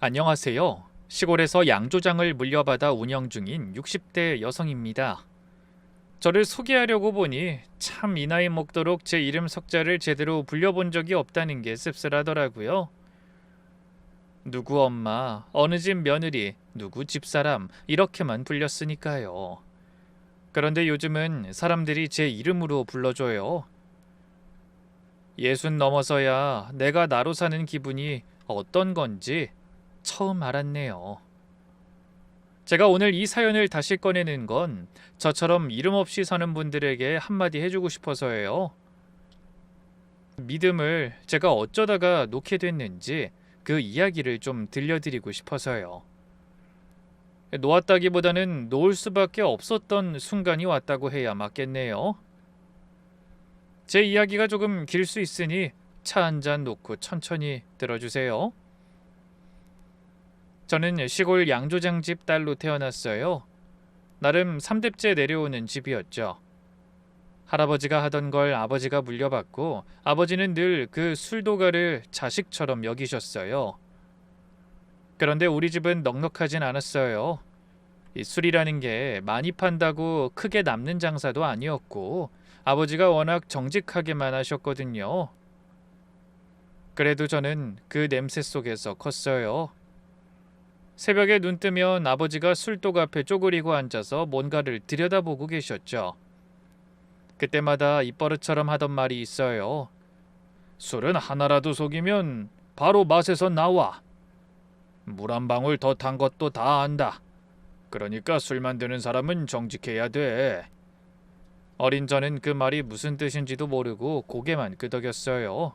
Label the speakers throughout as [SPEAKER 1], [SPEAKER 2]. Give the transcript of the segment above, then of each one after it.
[SPEAKER 1] 안녕하세요. 시골에서 양조장을 물려받아 운영 중인 60대 여성입니다. 저를 소개하려고 보니 참 이 나이 먹도록 제 이름 석자를 제대로 불려본 적이 없다는 게 씁쓸하더라고요. 누구 엄마, 어느 집 며느리, 누구 집사람 이렇게만 불렸으니까요. 그런데 요즘은 사람들이 제 이름으로 불러줘요. 60 넘어서야 내가 나로 사는 기분이 어떤 건지 처음 알았네요. 제가 오늘 이 사연을 다시 꺼내는 건 저처럼 이름 없이 사는 분들에게 한마디 해주고 싶어서예요. 믿음을 제가 어쩌다가 놓게 됐는지 그 이야기를 좀 들려드리고 싶어서요. 놓았다기보다는 놓을 수밖에 없었던 순간이 왔다고 해야 맞겠네요. 제 이야기가 조금 길 수 있으니 차 한 잔 놓고 천천히 들어주세요. 저는 시골 양조장 집 딸로 태어났어요. 나름 3대째 내려오는 집이었죠. 할아버지가 하던 걸 아버지가 물려받고 아버지는 늘 그 술도가를 자식처럼 여기셨어요. 그런데 우리 집은 넉넉하진 않았어요. 이 술이라는 게 많이 판다고 크게 남는 장사도 아니었고 아버지가 워낙 정직하게만 하셨거든요. 그래도 저는 그 냄새 속에서 컸어요. 새벽에 눈 뜨면 아버지가 술독 앞에 쪼그리고 앉아서 뭔가를 들여다보고 계셨죠. 그때마다 입버릇처럼 하던 말이 있어요. 술은 하나라도 속이면 바로 맛에서 나와. 물 한 방울 더 탄 것도 다 안다. 그러니까 술 만드는 사람은 정직해야 돼. 어린 저는 그 말이 무슨 뜻인지도 모르고 고개만 끄덕였어요.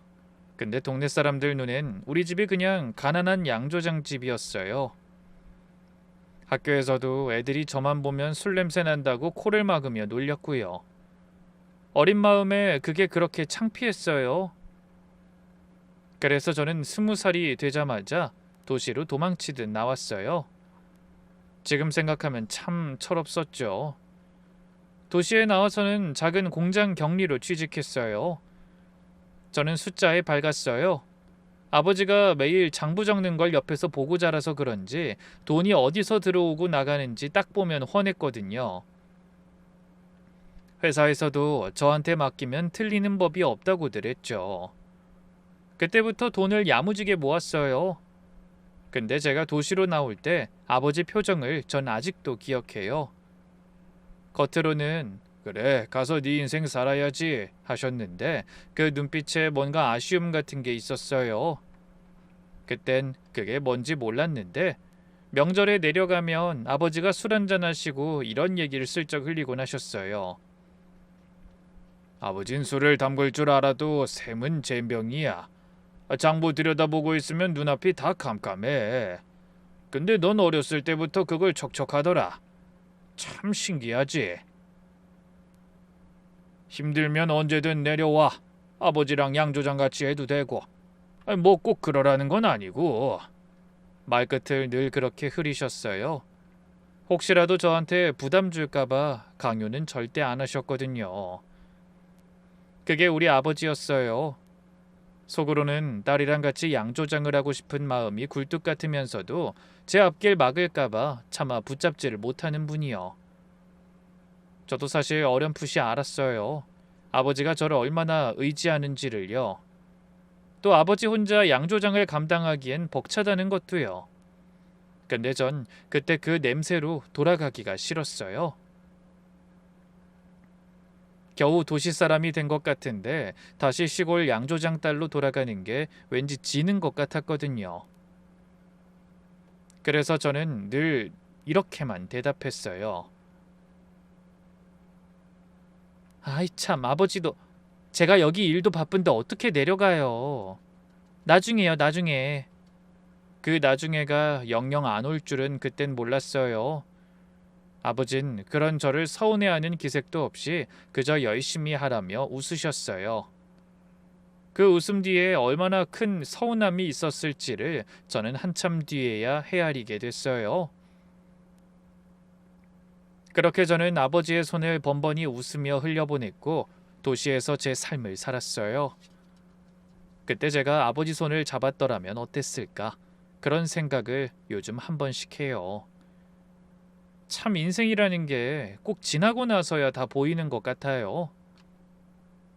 [SPEAKER 1] 근데 동네 사람들 눈엔 우리 집이 그냥 가난한 양조장 집이었어요. 학교에서도 애들이 저만 보면 술 냄새 난다고 코를 막으며 놀렸고요. 어린 마음에 그게 그렇게 창피했어요. 그래서 저는 20살이 되자마자 도시로 도망치듯 나왔어요. 지금 생각하면 참 철없었죠. 도시에 나와서는 작은 공장 경리로 취직했어요. 저는 숫자에 밝았어요. 아버지가 매일 장부 적는 걸 옆에서 보고 자라서 그런지 돈이 어디서 들어오고 나가는지 딱 보면 훤했거든요. 회사에서도 저한테 맡기면 틀리는 법이 없다고들 했죠. 그때부터 돈을 야무지게 모았어요. 근데 제가 도시로 나올 때 아버지 표정을 전 아직도 기억해요. 겉으로는 그래 가서 네 인생 살아야지 하셨는데 그 눈빛에 뭔가 아쉬움 같은 게 있었어요. 그땐 그게 뭔지 몰랐는데 명절에 내려가면 아버지가 술 한잔 하시고 이런 얘기를 슬쩍 흘리곤 하셨어요. 아버진 술을 담글 줄 알아도 샘은 젬병이야. 장부 들여다보고 있으면 눈앞이 다 깜깜해. 근데 넌 어렸을 때부터 그걸 척척하더라. 참 신기하지. 힘들면 언제든 내려와. 아버지랑 양조장 같이 해도 되고. 뭐 꼭 그러라는 건 아니고. 말끝을 늘 그렇게 흐리셨어요. 혹시라도 저한테 부담 줄까봐 강요는 절대 안 하셨거든요. 그게 우리 아버지였어요. 속으로는 딸이랑 같이 양조장을 하고 싶은 마음이 굴뚝 같으면서도 제 앞길 막을까봐 차마 붙잡지를 못하는 분이요. 저도 사실 어렴풋이 알았어요. 아버지가 저를 얼마나 의지하는지를요. 또 아버지 혼자 양조장을 감당하기엔 벅차다는 것도요. 근데 전 그때 그 냄새로 돌아가기가 싫었어요. 겨우 도시 사람이 된 것 같은데 다시 시골 양조장 딸로 돌아가는 게 왠지 지는 것 같았거든요. 그래서 저는 늘 이렇게만 대답했어요. 아이 참 아버지도 제가 여기 일도 바쁜데 어떻게 내려가요. 나중에요 나중에. 그 나중에가 영영 안 올 줄은 그땐 몰랐어요. 아버진 그런 저를 서운해하는 기색도 없이 그저 열심히 하라며 웃으셨어요. 그 웃음 뒤에 얼마나 큰 서운함이 있었을지를 저는 한참 뒤에야 헤아리게 됐어요. 그렇게 저는 아버지의 손을 번번이 웃으며 흘려보냈고 도시에서 제 삶을 살았어요. 그때 제가 아버지 손을 잡았더라면 어땠을까? 그런 생각을 요즘 한 번씩 해요. 참 인생이라는 게 꼭 지나고 나서야 다 보이는 것 같아요.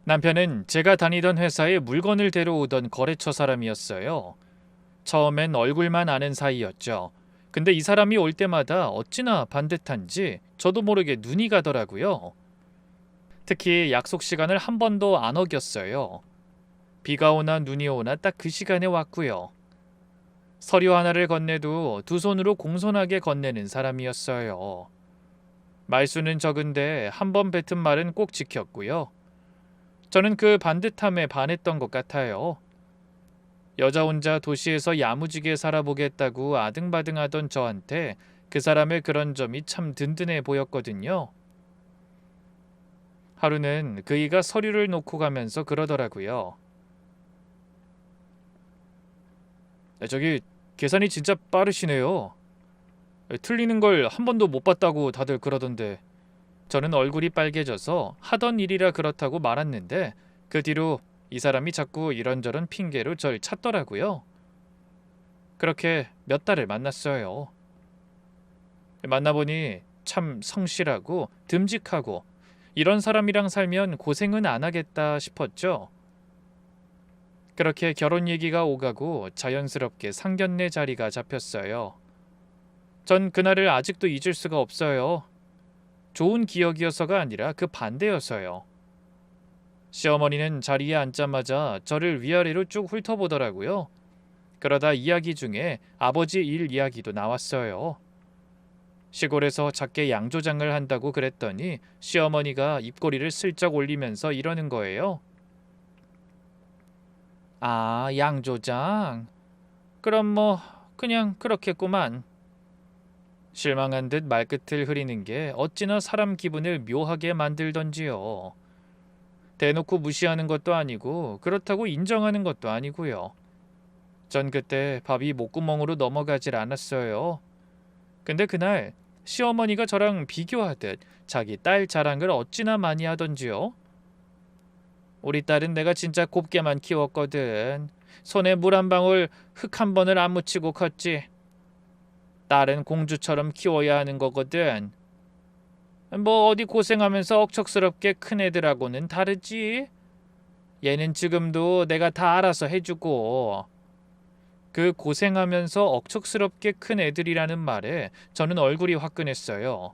[SPEAKER 1] 남편은 제가 다니던 회사에 물건을 데려오던 거래처 사람이었어요. 처음엔 얼굴만 아는 사이였죠. 근데 이 사람이 올 때마다 어찌나 반듯한지 저도 모르게 눈이 가더라고요. 특히 약속 시간을 한 번도 안 어겼어요. 비가 오나 눈이 오나 딱 그 시간에 왔고요. 서류 하나를 건네도 두 손으로 공손하게 건네는 사람이었어요. 말수는 적은데 한 번 뱉은 말은 꼭 지켰고요. 저는 그 반듯함에 반했던 것 같아요. 여자 혼자 도시에서 야무지게 살아보겠다고 아등바등하던 저한테 그 사람의 그런 점이 참 든든해 보였거든요. 하루는 그이가 서류를 놓고 가면서 그러더라고요. 저기 계산이 진짜 빠르시네요. 틀리는 걸 한 번도 못 봤다고 다들 그러던데. 저는 얼굴이 빨개져서 하던 일이라 그렇다고 말았는데 그 뒤로 이 사람이 자꾸 이런저런 핑계로 절 찾더라고요. 그렇게 몇 달을 만났어요. 만나보니 참 성실하고 듬직하고 이런 사람이랑 살면 고생은 안 하겠다 싶었죠. 그렇게 결혼 얘기가 오가고 자연스럽게 상견례 자리가 잡혔어요. 전 그날을 아직도 잊을 수가 없어요. 좋은 기억이어서가 아니라 그 반대여서요. 시어머니는 자리에 앉자마자 저를 위아래로 쭉 훑어보더라고요. 그러다 이야기 중에 아버지 일 이야기도 나왔어요. 시골에서 작게 양조장을 한다고 그랬더니 시어머니가 입꼬리를 슬쩍 올리면서 이러는 거예요. 아, 양조장? 그럼 뭐 그냥 그렇겠구만. 실망한 듯 말끝을 흐리는 게 어찌나 사람 기분을 묘하게 만들던지요. 대놓고 무시하는 것도 아니고 그렇다고 인정하는 것도 아니고요. 전 그때 밥이 목구멍으로 넘어가질 않았어요. 근데 그날 시어머니가 저랑 비교하듯 자기 딸 자랑을 어찌나 많이 하던지요. 우리 딸은 내가 진짜 곱게만 키웠거든. 손에 물 한 방울 흙 한 번을 안 묻히고 컸지. 딸은 공주처럼 키워야 하는 거거든. 뭐 어디 고생하면서 억척스럽게 큰 애들하고는 다르지. 얘는 지금도 내가 다 알아서 해주고. 그 고생하면서 억척스럽게 큰 애들이라는 말에 저는 얼굴이 화끈했어요.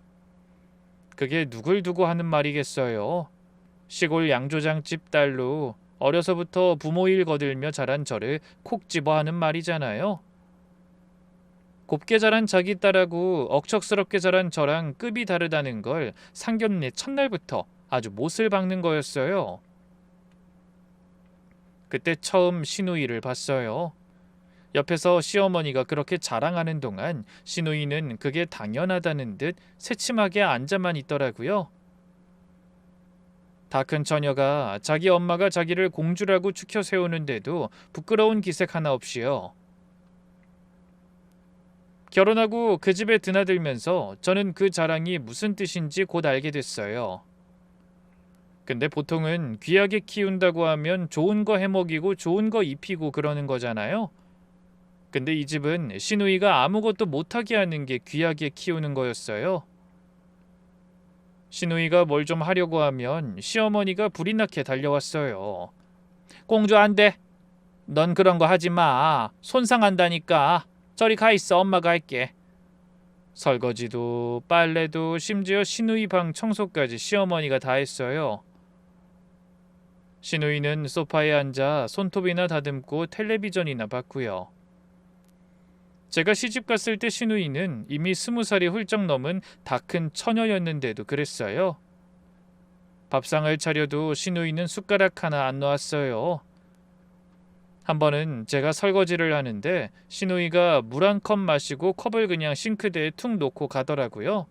[SPEAKER 1] 그게 누굴 두고 하는 말이겠어요. 시골 양조장집 딸로 어려서부터 부모 일 거들며 자란 저를 콕 집어 하는 말이잖아요. 곱게 자란 자기 딸하고 억척스럽게 자란 저랑 급이 다르다는 걸 상견례 첫날부터 아주 못을 박는 거였어요. 그때 처음 시누이를 봤어요. 옆에서 시어머니가 그렇게 자랑하는 동안 시누이는 그게 당연하다는 듯 새침하게 앉아만 있더라고요. 다 큰 처녀가 자기 엄마가 자기를 공주라고 추켜 세우는데도 부끄러운 기색 하나 없이요. 결혼하고 그 집에 드나들면서 저는 그 자랑이 무슨 뜻인지 곧 알게 됐어요. 근데 보통은 귀하게 키운다고 하면 좋은 거 해먹이고 좋은 거 입히고 그러는 거잖아요. 근데 이 집은 시누이가 아무것도 못하게 하는 게 귀하게 키우는 거였어요. 시누이가 뭘 좀 하려고 하면 시어머니가 불이 나게 달려왔어요. 공주 안 돼. 넌 그런 거 하지 마. 손상한다니까. 저리 가 있어. 엄마가 할게. 설거지도 빨래도 심지어 시누이 방 청소까지 시어머니가 다 했어요. 시누이는 소파에 앉아 손톱이나 다듬고 텔레비전이나 봤고요. 제가 시집 갔을 때 시누이는 이미 20살이 훌쩍 넘은 다 큰 처녀였는데도 그랬어요. 밥상을 차려도 시누이는 숟가락 하나 안 놓았어요. 한 번은 제가 설거지를 하는데 시누이가 물 한 컵 마시고 컵을 그냥 싱크대에 툭 놓고 가더라고요.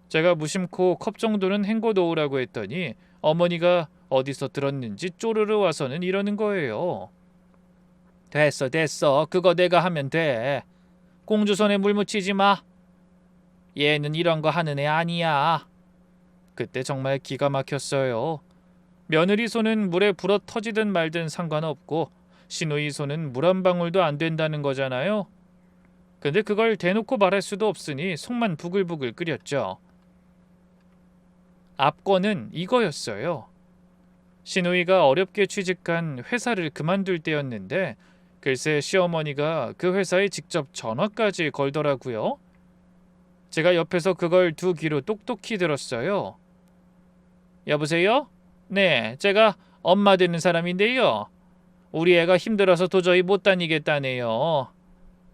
[SPEAKER 1] 제가 무심코 컵 정도는 헹궈 놓으라고 했더니 어머니가 어디서 들었는지 쪼르르 와서는 이러는 거예요. 됐어 됐어. 그거 내가 하면 돼. 공주 손에 물 묻히지 마. 얘는 이런 거 하는 애 아니야. 그때 정말 기가 막혔어요. 며느리 손은 물에 불어 터지든 말든 상관없고 시누이 손은 물 한 방울도 안 된다는 거잖아요. 근데 그걸 대놓고 말할 수도 없으니 속만 부글부글 끓였죠. 압권은 이거였어요. 시누이가 어렵게 취직한 회사를 그만둘 때였는데 글쎄 시어머니가 그 회사에 직접 전화까지 걸더라고요. 제가 옆에서 그걸 두 귀로 똑똑히 들었어요. 여보세요? 네, 제가 엄마 되는 사람인데요. 우리 애가 힘들어서 도저히 못 다니겠다네요.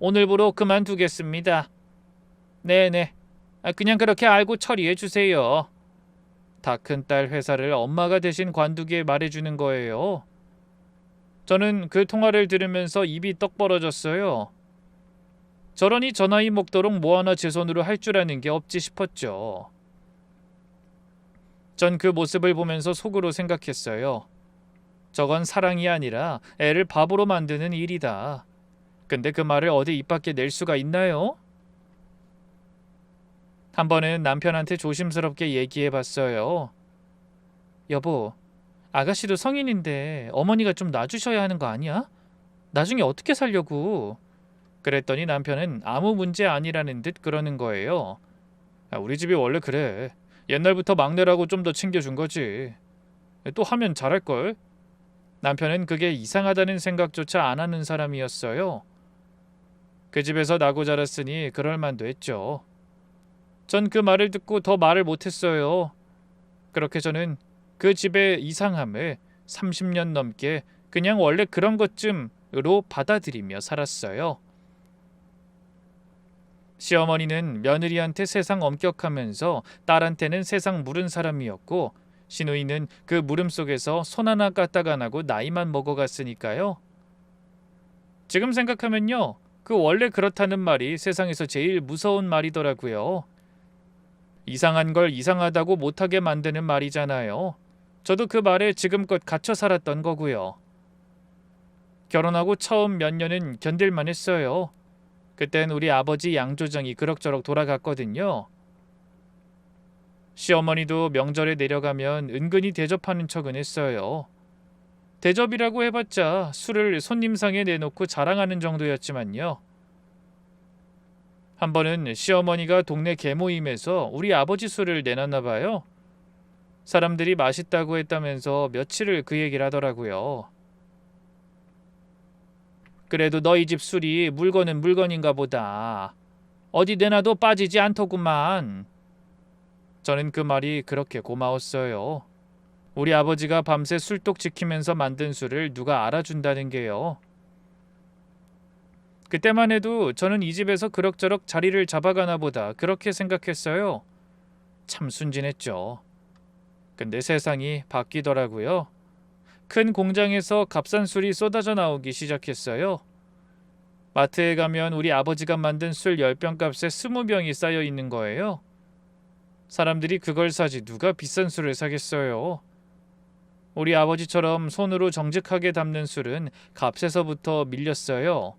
[SPEAKER 1] 오늘부로 그만두겠습니다. 네네. 그냥 그렇게 알고 처리해 주세요. 다 큰 딸 회사를 엄마가 대신 관두게 말해주는 거예요. 저는 그 통화를 들으면서 입이 떡 벌어졌어요. 저러니 저 나이 먹도록 뭐 하나 제 손으로 할 줄 아는 게 없지 싶었죠. 전 그 모습을 보면서 속으로 생각했어요. 저건 사랑이 아니라 애를 바보로 만드는 일이다. 근데 그 말을 어디 입 밖에 낼 수가 있나요? 한 번은 남편한테 조심스럽게 얘기해봤어요. 여보, 아가씨도 성인인데 어머니가 좀 놔주셔야 하는 거 아니야? 나중에 어떻게 살려고? 그랬더니 남편은 아무 문제 아니라는 듯 그러는 거예요. 우리 집이 원래 그래. 옛날부터 막내라고 좀 더 챙겨준 거지. 또 하면 잘할걸? 남편은 그게 이상하다는 생각조차 안 하는 사람이었어요. 그 집에서 나고 자랐으니 그럴 만도 했죠. 전 그 말을 듣고 더 말을 못했어요. 그렇게 저는 그 집의 이상함을 30년 넘게 그냥 원래 그런 것쯤으로 받아들이며 살았어요. 시어머니는 며느리한테 세상 엄격하면서 딸한테는 세상 물은 사람이었고 시누이는 그 물음 속에서 손 하나 까딱 안 하고 나이만 먹어갔으니까요. 지금 생각하면요. 그 원래 그렇다는 말이 세상에서 제일 무서운 말이더라고요. 이상한 걸 이상하다고 못하게 만드는 말이잖아요. 저도 그 말에 지금껏 갇혀 살았던 거고요. 결혼하고 처음 몇 년은 견딜만 했어요. 그땐 우리 아버지 양조장이 그럭저럭 돌아갔거든요. 시어머니도 명절에 내려가면 은근히 대접하는 척은 했어요. 대접이라고 해봤자 술을 손님상에 내놓고 자랑하는 정도였지만요. 한 번은 시어머니가 동네 개모임에서 우리 아버지 술을 내놨나 봐요. 사람들이 맛있다고 했다면서 며칠을 그 얘기를 하더라고요. 그래도 너희 집 술이 물건은 물건인가 보다. 어디 내놔도 빠지지 않더구만. 저는 그 말이 그렇게 고마웠어요. 우리 아버지가 밤새 술독 지키면서 만든 술을 누가 알아준다는 게요. 그때만 해도 저는 이 집에서 그럭저럭 자리를 잡아가나 보다 그렇게 생각했어요. 참 순진했죠. 근데 세상이 바뀌더라고요. 큰 공장에서 값싼 술이 쏟아져 나오기 시작했어요. 마트에 가면 우리 아버지가 만든 술 10병 값에 20병이 쌓여 있는 거예요. 사람들이 그걸 사지 누가 비싼 술을 사겠어요. 우리 아버지처럼 손으로 정직하게 담는 술은 값에서부터 밀렸어요.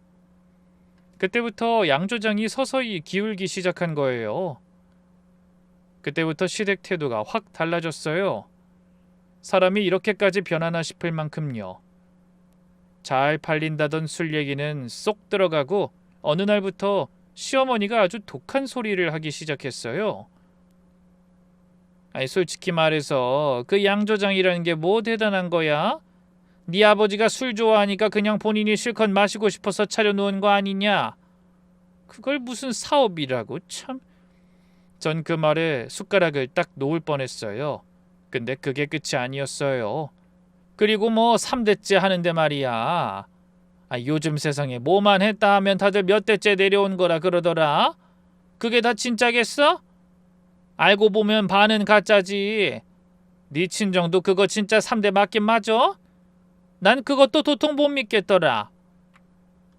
[SPEAKER 1] 그때부터 양조장이 서서히 기울기 시작한 거예요. 그때부터 시댁 태도가 확 달라졌어요. 사람이 이렇게까지 변하나 싶을 만큼요. 잘 팔린다던 술 얘기는 쏙 들어가고 어느 날부터 시어머니가 아주 독한 소리를 하기 시작했어요. 아니 솔직히 말해서 그 양조장이라는 게 뭐 대단한 거야? 네 아버지가 술 좋아하니까 그냥 본인이 실컷 마시고 싶어서 차려놓은 거 아니냐? 그걸 무슨 사업이라고 참. 전 그 말에 숟가락을 딱 놓을 뻔했어요. 근데 그게 끝이 아니었어요. 그리고 뭐 3대째 하는데 말이야. 요즘 세상에 뭐만 했다 하면 다들 몇 대째 내려온 거라 그러더라. 그게 다 진짜겠어? 알고 보면 반은 가짜지. 네 친정도 그거 진짜 3대 맞긴 맞아? 난 그것도 도통 못 믿겠더라.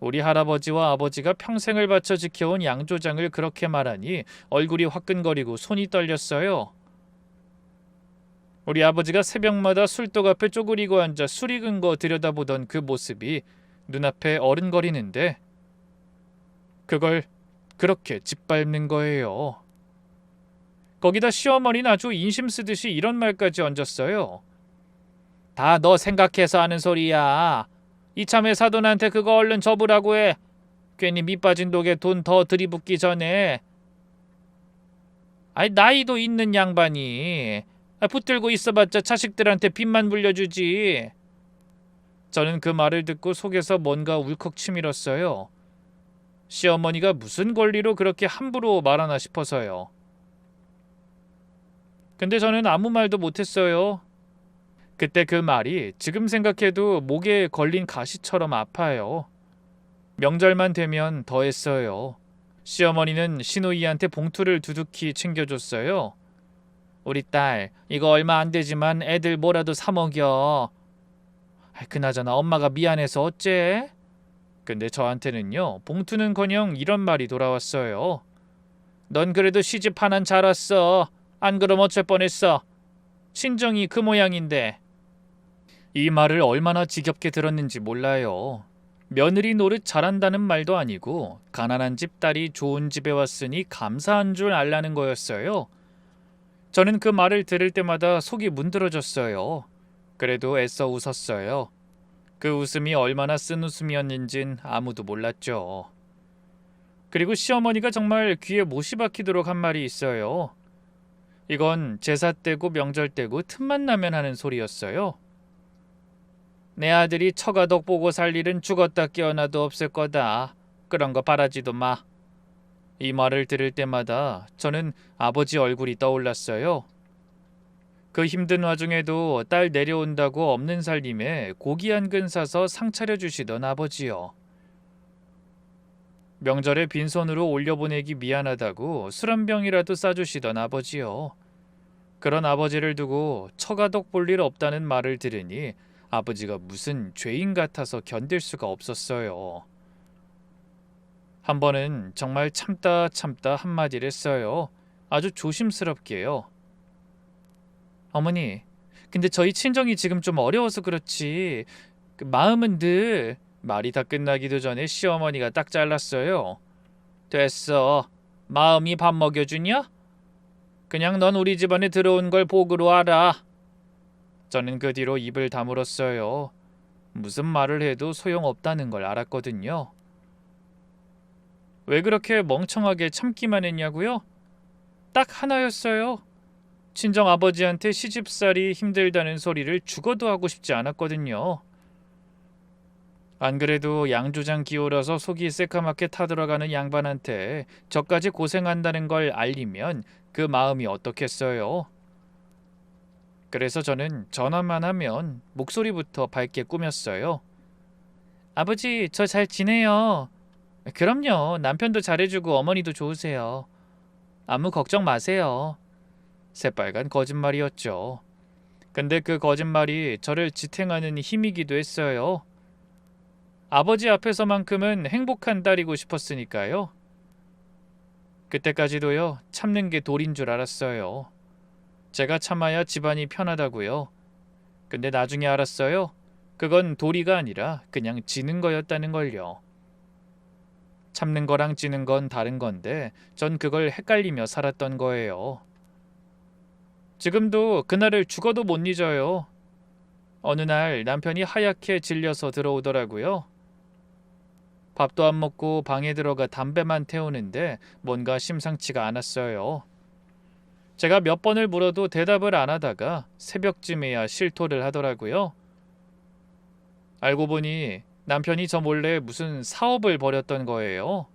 [SPEAKER 1] 우리 할아버지와 아버지가 평생을 바쳐 지켜온 양조장을 그렇게 말하니 얼굴이 화끈거리고 손이 떨렸어요. 우리 아버지가 새벽마다 술독 앞에 쪼그리고 앉아 술 익은 거 들여다보던 그 모습이 눈앞에 어른거리는데 그걸 그렇게 짓밟는 거예요. 거기다 시어머니는 아주 인심 쓰듯이 이런 말까지 얹었어요. 다 너 생각해서 하는 소리야. 이참에 사돈한테 그거 얼른 접으라고 해. 괜히 밑빠진 독에 돈 더 들이붓기 전에. 아이, 나이도 있는 양반이 붙들고 있어봤자 자식들한테 빚만 물려주지. 저는 그 말을 듣고 속에서 뭔가 울컥 치밀었어요. 시어머니가 무슨 권리로 그렇게 함부로 말하나 싶어서요. 근데 저는 아무 말도 못했어요. 그때 그 말이 지금 생각해도 목에 걸린 가시처럼 아파요. 명절만 되면 더 했어요. 시어머니는 시누이한테 봉투를 두둑히 챙겨줬어요. 우리 딸, 이거 얼마 안 되지만 애들 뭐라도 사 먹여. 그나저나 엄마가 미안해서 어째? 근데 저한테는요, 봉투는커녕 이런 말이 돌아왔어요. 넌 그래도 시집 하나는 잘 왔어. 안 그럼 어쩔 뻔했어. 친정이 그 모양인데. 이 말을 얼마나 지겹게 들었는지 몰라요. 며느리 노릇 잘한다는 말도 아니고 가난한 집 딸이 좋은 집에 왔으니 감사한 줄 알라는 거였어요. 저는 그 말을 들을 때마다 속이 문드러졌어요. 그래도 애써 웃었어요. 그 웃음이 얼마나 쓴 웃음이었는진 아무도 몰랐죠. 그리고 시어머니가 정말 귀에 못이 박히도록 한 말이 있어요. 이건 제사 때고 명절 때고 틈만 나면 하는 소리였어요. 내 아들이 처가덕 보고 살 일은 죽었다 깨어나도 없을 거다. 그런 거 바라지도 마. 이 말을 들을 때마다 저는 아버지 얼굴이 떠올랐어요. 그 힘든 와중에도 딸 내려온다고 없는 살림에 고기 한 근 사서 상 차려주시던 아버지요. 명절에 빈손으로 올려보내기 미안하다고 술 한 병이라도 싸주시던 아버지요. 그런 아버지를 두고 처가덕 볼 일 없다는 말을 들으니 아버지가 무슨 죄인 같아서 견딜 수가 없었어요. 한 번은 정말 참다 한마디를 했어요. 아주 조심스럽게요. 어머니, 근데 저희 친정이 지금 좀 어려워서 그렇지. 그 마음은 늘. 말이 다 끝나기도 전에 시어머니가 딱 잘랐어요. 됐어. 마음이 밥 먹여주냐? 그냥 넌 우리 집안에 들어온 걸 복으로 알아. 저는 그 뒤로 입을 다물었어요. 무슨 말을 해도 소용없다는 걸 알았거든요. 왜 그렇게 멍청하게 참기만 했냐고요? 딱 하나였어요. 친정 아버지한테 시집살이 힘들다는 소리를 죽어도 하고 싶지 않았거든요. 안 그래도 양조장 기울어서 속이 새까맣게 타들어가는 양반한테 저까지 고생한다는 걸 알리면 그 마음이 어떻겠어요? 그래서 저는 전화만 하면 목소리부터 밝게 꾸몄어요. 아버지, 저 잘 지내요. 그럼요. 남편도 잘해주고 어머니도 좋으세요. 아무 걱정 마세요. 새빨간 거짓말이었죠. 근데 그 거짓말이 저를 지탱하는 힘이기도 했어요. 아버지 앞에서만큼은 행복한 딸이고 싶었으니까요. 그때까지도요, 참는 게 도리인 줄 알았어요. 제가 참아야 집안이 편하다고요. 근데 나중에 알았어요. 그건 도리가 아니라 그냥 지는 거였다는 걸요. 참는 거랑 지는 건 다른 건데 전 그걸 헷갈리며 살았던 거예요. 지금도 그날을 죽어도 못 잊어요. 어느 날 남편이 하얗게 질려서 들어오더라고요. 밥도 안 먹고 방에 들어가 담배만 태우는데 뭔가 심상치가 않았어요. 제가 몇 번을 물어도 대답을 안 하다가 새벽쯤에야 실토를 하더라고요. 알고 보니 남편이 저 몰래 무슨 사업을 벌였던 거예요.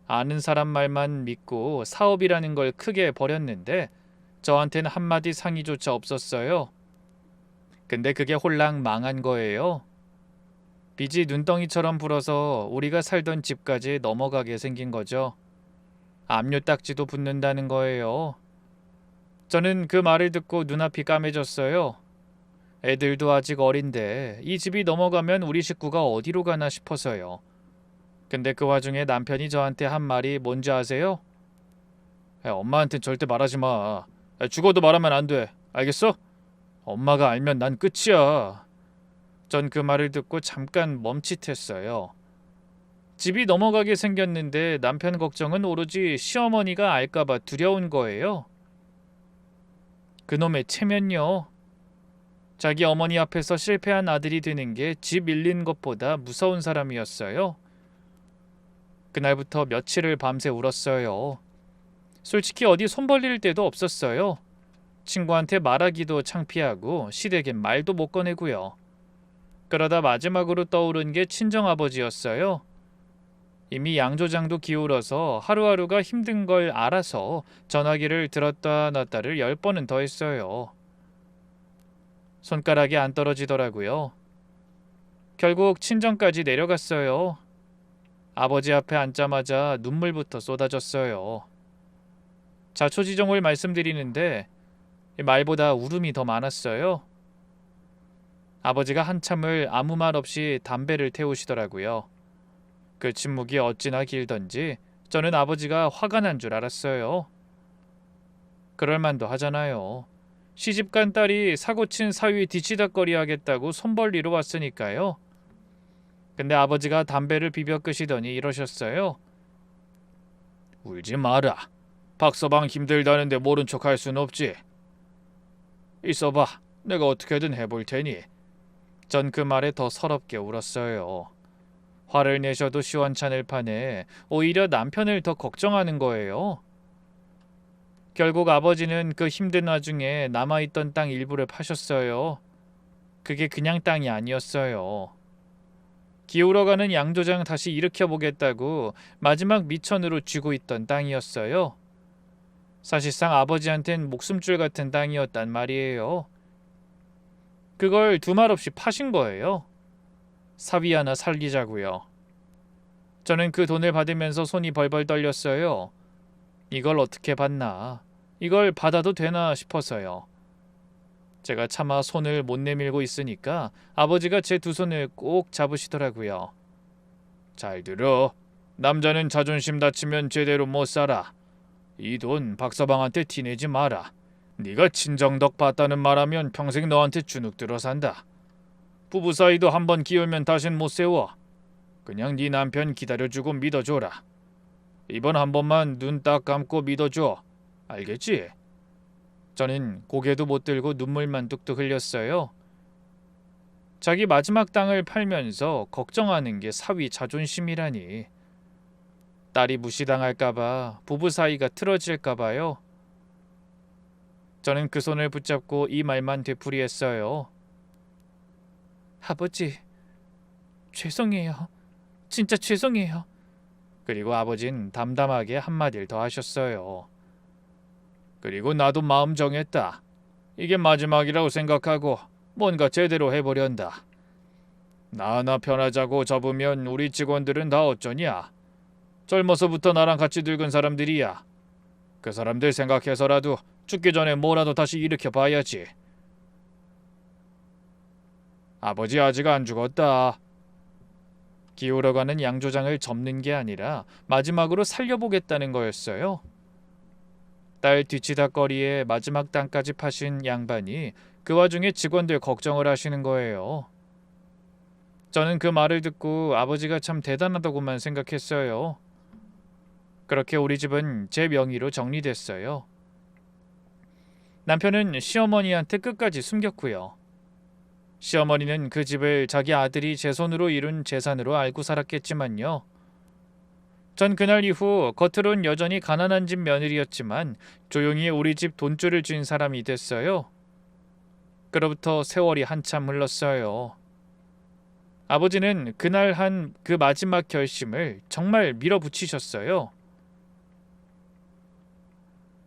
[SPEAKER 1] 아는 사람 말만 믿고 사업이라는 걸 크게 벌였는데 저한테는 한마디 상의조차 없었어요. 근데 그게 홀랑 망한 거예요. 빚이 눈덩이처럼 불어서 우리가 살던 집까지 넘어가게 생긴 거죠. 압류딱지도 붙는다는 거예요. 저는 그 말을 듣고 눈앞이 까매졌어요. 애들도 아직 어린데 이 집이 넘어가면 우리 식구가 어디로 가나 싶어서요. 근데 그 와중에 남편이 저한테 한 말이 뭔지 아세요? 엄마한텐 절대 말하지 마. 죽어도 말하면 안 돼. 알겠어? 엄마가 알면 난 끝이야. 전 그 말을 듣고 잠깐 멈칫했어요. 집이 넘어가게 생겼는데 남편 걱정은 오로지 시어머니가 알까봐 두려운 거예요. 그놈의 체면요. 자기 어머니 앞에서 실패한 아들이 되는 게 집 잃는 것보다 무서운 사람이었어요. 그날부터 며칠을 밤새 울었어요. 솔직히 어디 손 벌릴 데도 없었어요. 친구한테 말하기도 창피하고 시댁엔 말도 못 꺼내고요. 그러다 마지막으로 떠오른 게 친정아버지였어요. 이미 양조장도 기울어서 하루하루가 힘든 걸 알아서 전화기를 들었다 놨다를 10번은 더 했어요. 손가락이 안 떨어지더라고요. 결국 친정까지 내려갔어요. 아버지 앞에 앉자마자 눈물부터 쏟아졌어요. 자초지종을 말씀드리는데 말보다 울음이 더 많았어요. 아버지가 한참을 아무 말 없이 담배를 태우시더라고요. 그 침묵이 어찌나 길던지 저는 아버지가 화가 난 줄 알았어요. 그럴 만도 하잖아요. 시집간 딸이 사고친 사위 뒤치다꺼리 하겠다고 손 벌리러 왔으니까요. 근데 아버지가 담배를 비벼 끄시더니 이러셨어요. 울지 마라. 박서방 힘들다는데 모른 척 할 순 없지. 있어봐. 내가 어떻게든 해볼 테니. 전 그 말에 더 서럽게 울었어요. 화를 내셔도 시원찮을 판에 오히려 남편을 더 걱정하는 거예요. 결국 아버지는 그 힘든 와중에 남아있던 땅 일부를 파셨어요. 그게 그냥 땅이 아니었어요. 기울어가는 양조장 다시 일으켜보겠다고 마지막 미천으로 쥐고 있던 땅이었어요. 사실상 아버지한텐 목숨줄 같은 땅이었단 말이에요. 그걸 두말 없이 파신 거예요. 사위 하나 살리자고요. 저는 그 돈을 받으면서 손이 벌벌 떨렸어요. 이걸 어떻게 받나? 이걸 받아도 되나 싶어서요. 제가 차마 손을 못 내밀고 있으니까 아버지가 제 두 손을 꼭 잡으시더라고요. 잘 들어. 남자는 자존심 다치면 제대로 못 살아. 이 돈 박서방한테 티내지 마라. 네가 친정덕 봤다는 말하면 평생 너한테 주눅 들어 산다. 부부 사이도 한번 기울면 다신 못 세워. 그냥 네 남편 기다려주고 믿어줘라. 이번 한 번만 눈 딱 감고 믿어줘. 알겠지? 저는 고개도 못 들고 눈물만 뚝뚝 흘렸어요. 자기 마지막 땅을 팔면서 걱정하는 게 사위 자존심이라니. 딸이 무시당할까봐, 부부 사이가 틀어질까봐요. 저는 그 손을 붙잡고 이 말만 되풀이했어요. 아버지, 죄송해요. 진짜 죄송해요. 그리고 아버진 담담하게 한마디를 더 하셨어요. 그리고 나도 마음 정했다. 이게 마지막이라고 생각하고 뭔가 제대로 해보련다. 나 하나 편하자고 접으면 우리 직원들은 다 어쩌냐. 젊어서부터 나랑 같이 늙은 사람들이야. 그 사람들 생각해서라도 죽기 전에 뭐라도 다시 일으켜 봐야지. 아버지 아직 안 죽었다. 기울어가는 양조장을 접는 게 아니라 마지막으로 살려보겠다는 거였어요. 딸 뒤치다꺼리에 마지막 땅까지 파신 양반이 그 와중에 직원들 걱정을 하시는 거예요. 저는 그 말을 듣고 아버지가 참 대단하다고만 생각했어요. 그렇게 우리 집은 제 명의로 정리됐어요. 남편은 시어머니한테 끝까지 숨겼고요. 시어머니는 그 집을 자기 아들이 제 손으로 이룬 재산으로 알고 살았겠지만요. 전 그날 이후 겉으론 여전히 가난한 집 며느리였지만 조용히 우리 집 돈줄을 쥔 사람이 됐어요. 그로부터 세월이 한참 흘렀어요. 아버지는 그날 한 그 마지막 결심을 정말 밀어붙이셨어요.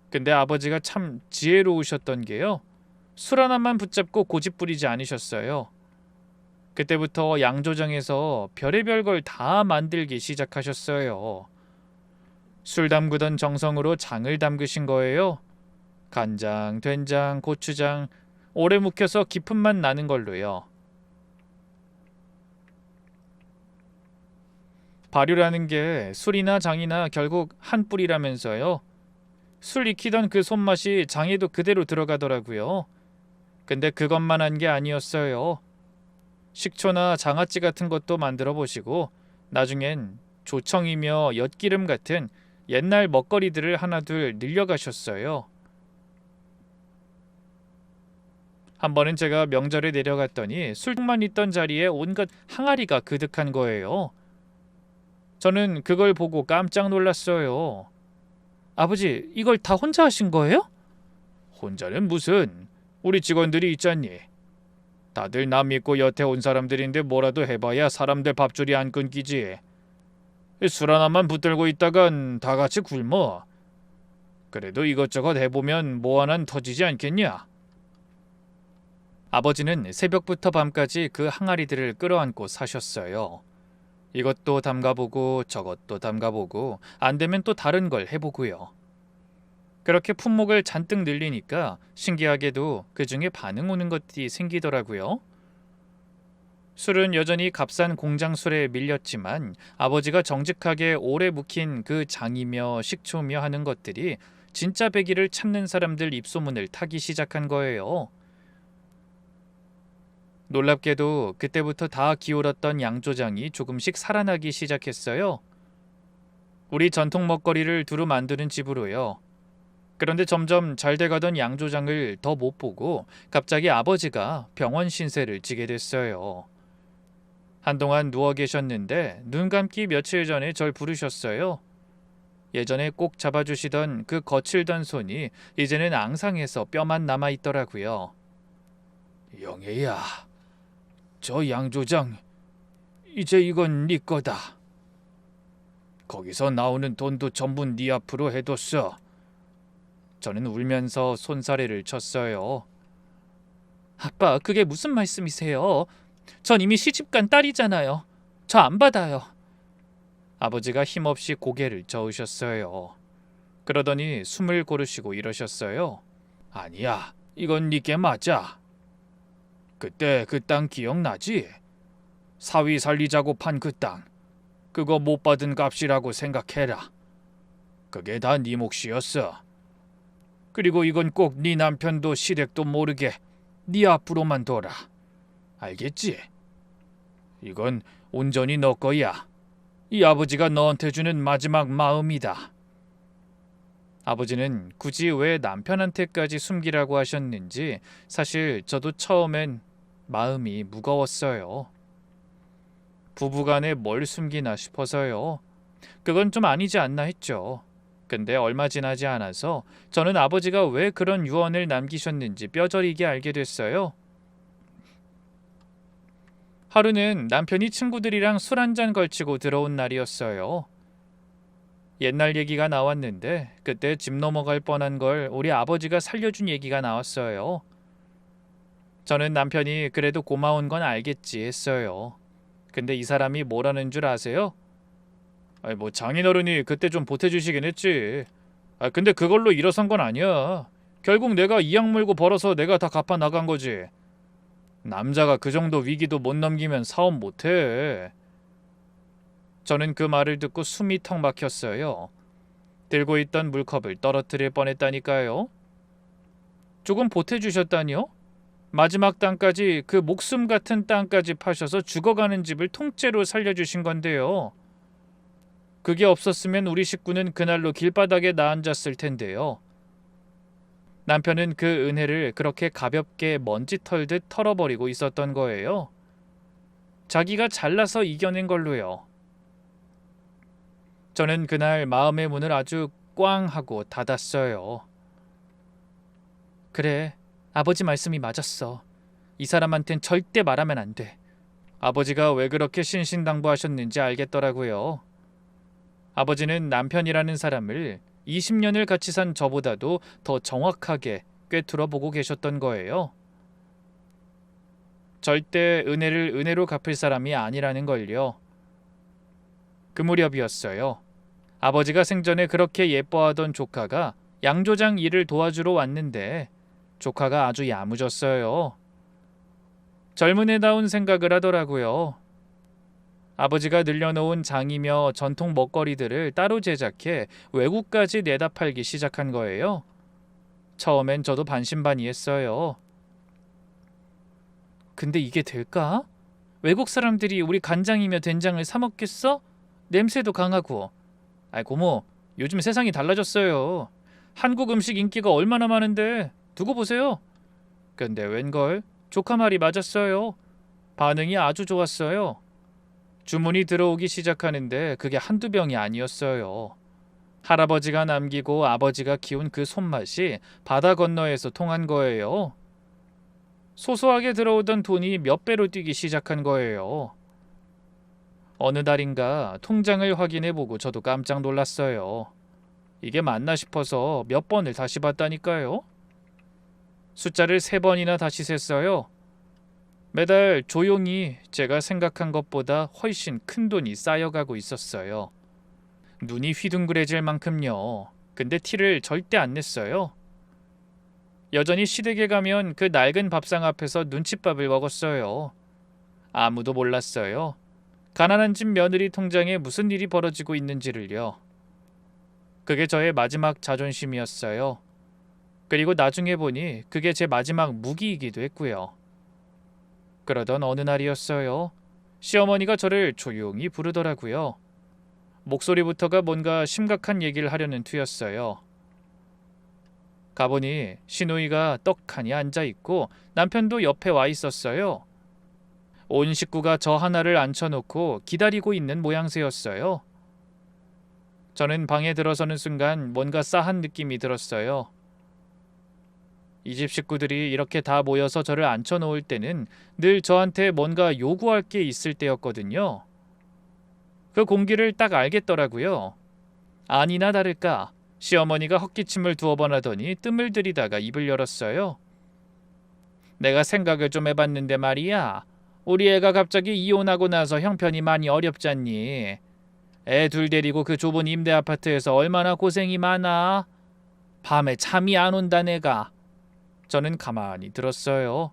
[SPEAKER 1] 근데 아버지가 참 지혜로우셨던 게요. 술 하나만 붙잡고 고집 부리지 않으셨어요. 그때부터 양조장에서 별의별 걸 다 만들기 시작하셨어요. 술 담그던 정성으로 장을 담그신 거예요. 간장, 된장, 고추장, 오래 묵혀서 깊은 맛 나는 걸로요. 발효라는 게 술이나 장이나 결국 한 뿌리라면서요. 술 익히던 그 손맛이 장에도 그대로 들어가더라고요. 근데 그것만 한 게 아니었어요. 식초나 장아찌 같은 것도 만들어 보시고 나중엔 조청이며 엿기름 같은 옛날 먹거리들을 하나둘 늘려가셨어요. 한 번은 제가 명절에 내려갔더니 술만 있던 자리에 온갖 항아리가 그득한 거예요. 저는 그걸 보고 깜짝 놀랐어요. 아버지, 이걸 다 혼자 하신 거예요? 혼자는 무슨, 우리 직원들이 있잖니. 다들 남 믿고 여태 온 사람들인데 뭐라도 해봐야 사람들 밥줄이 안 끊기지. 술 하나만 붙들고 있다간 다 같이 굶어. 그래도 이것저것 해보면 뭐 하나는 터지지 않겠냐? 아버지는 새벽부터 밤까지 그 항아리들을 끌어안고 사셨어요. 이것도 담가보고 저것도 담가보고 안 되면 또 다른 걸 해보고요. 그렇게 품목을 잔뜩 늘리니까 신기하게도 그 중에 반응 오는 것들이 생기더라고요. 술은 여전히 값싼 공장 술에 밀렸지만 아버지가 정직하게 오래 묵힌 그 장이며 식초며 하는 것들이 진짜 배기를 찾는 사람들 입소문을 타기 시작한 거예요. 놀랍게도 그때부터 다 기울었던 양조장이 조금씩 살아나기 시작했어요. 우리 전통 먹거리를 두루 만드는 집으로요. 그런데 점점 잘 돼가던 양조장을 더 못 보고 갑자기 아버지가 병원 신세를 지게 됐어요. 한동안 누워 계셨는데 눈 감기 며칠 전에 절 부르셨어요. 예전에 꼭 잡아주시던 그 거칠던 손이 이제는 앙상해서 뼈만 남아있더라고요. 영애야, 저 양조장 이제 이건 네 거다. 거기서 나오는 돈도 전부 네 앞으로 해뒀어. 저는 울면서 손사래를 쳤어요. 아빠, 그게 무슨 말씀이세요? 전 이미 시집간 딸이잖아요. 저 안 받아요. 아버지가 힘없이 고개를 저으셨어요. 그러더니 숨을 고르시고 이러셨어요. 아니야, 이건 네게 맞아. 그때 그 땅 기억나지? 사위 살리자고 판 그 땅. 그거 못 받은 값이라고 생각해라. 그게 다 네 몫이었어. 그리고 이건 꼭 네 남편도 시댁도 모르게 네 앞으로만 둬라. 알겠지? 이건 온전히 너 거야. 이 아버지가 너한테 주는 마지막 마음이다. 아버지는 굳이 왜 남편한테까지 숨기라고 하셨는지 사실 저도 처음엔 마음이 무거웠어요. 부부간에 뭘 숨기나 싶어서요. 그건 좀 아니지 않나 했죠. 근데 얼마 지나지 않아서 저는 아버지가 왜 그런 유언을 남기셨는지 뼈저리게 알게 됐어요. 하루는 남편이 친구들이랑 술 한잔 걸치고 들어온 날이었어요. 옛날 얘기가 나왔는데 그때 집 넘어갈 뻔한 걸 우리 아버지가 살려준 얘기가 나왔어요. 저는 남편이 그래도 고마운 건 알겠지 했어요. 근데 이 사람이 뭐라는 줄 아세요? 뭐 장인어른이 그때 좀 보태주시긴 했지. 근데 그걸로 일어선 건 아니야. 결국 내가 이악 물고 벌어서 내가 다 갚아 나간 거지. 남자가 그 정도 위기도 못 넘기면 사업 못해. 저는 그 말을 듣고 숨이 턱 막혔어요. 들고 있던 물컵을 떨어뜨릴 뻔했다니까요. 조금 보태주셨다니요? 마지막 땅까지, 그 목숨 같은 땅까지 파셔서 죽어가는 집을 통째로 살려주신 건데요. 그게 없었으면 우리 식구는 그날로 길바닥에 나앉았을 텐데요. 남편은 그 은혜를 그렇게 가볍게 먼지 털듯 털어버리고 있었던 거예요. 자기가 잘나서 이겨낸 걸로요. 저는 그날 마음의 문을 아주 꽝 하고 닫았어요. 그래, 아버지 말씀이 맞았어. 이 사람한텐 절대 말하면 안 돼. 아버지가 왜 그렇게 신신당부하셨는지 알겠더라고요. 아버지는 남편이라는 사람을 20년을 같이 산 저보다도 더 정확하게 꿰뚫어 보고 계셨던 거예요. 절대 은혜를 은혜로 갚을 사람이 아니라는 걸요. 그 무렵이었어요. 아버지가 생전에 그렇게 예뻐하던 조카가 양조장 일을 도와주러 왔는데 조카가 아주 야무졌어요. 젊은 애다운 생각을 하더라고요. 아버지가 늘려놓은 장이며 전통 먹거리들을 따로 제작해 외국까지 내다 팔기 시작한 거예요. 처음엔 저도 반신반의했어요. 근데 이게 될까? 외국 사람들이 우리 간장이며 된장을 사 먹겠어? 냄새도 강하고. 고모, 요즘 세상이 달라졌어요. 한국 음식 인기가 얼마나 많은데 두고 보세요. 근데 웬걸? 조카 말이 맞았어요. 반응이 아주 좋았어요. 주문이 들어오기 시작하는데 그게 한두 병이 아니었어요. 할아버지가 남기고 아버지가 키운 그 손맛이 바다 건너에서 통한 거예요. 소소하게 들어오던 돈이 몇 배로 뛰기 시작한 거예요. 어느 날인가 통장을 확인해보고 저도 깜짝 놀랐어요. 이게 맞나 싶어서 몇 번을 다시 봤다니까요. 숫자를 3번이나 다시 셌어요. 매달 조용히 제가 생각한 것보다 훨씬 큰 돈이 쌓여가고 있었어요. 눈이 휘둥그레질 만큼요. 근데 티를 절대 안 냈어요. 여전히 시댁에 가면 그 낡은 밥상 앞에서 눈칫밥을 먹었어요. 아무도 몰랐어요. 가난한 집 며느리 통장에 무슨 일이 벌어지고 있는지를요. 그게 저의 마지막 자존심이었어요. 그리고 나중에 보니 그게 제 마지막 무기이기도 했고요. 그러던 어느 날이었어요. 시어머니가 저를 조용히 부르더라고요. 목소리부터가 뭔가 심각한 얘기를 하려는 투였어요. 가보니 시누이가 떡하니 앉아있고 남편도 옆에 와 있었어요. 온 식구가 저 하나를 앉혀놓고 기다리고 있는 모양새였어요. 저는 방에 들어서는 순간 뭔가 싸한 느낌이 들었어요. 이 집 식구들이 이렇게 다 모여서 저를 앉혀놓을 때는 늘 저한테 뭔가 요구할 게 있을 때였거든요. 그 공기를 딱 알겠더라고요. 아니나 다를까 시어머니가 헛기침을 2번 하더니 뜸을 들이다가 입을 열었어요. 내가 생각을 좀 해봤는데 말이야. 우리 애가 갑자기 이혼하고 나서 형편이 많이 어렵잖니. 애 둘 데리고 그 좁은 임대 아파트에서 얼마나 고생이 많아. 밤에 잠이 안 온다 내가. 저는 가만히 들었어요.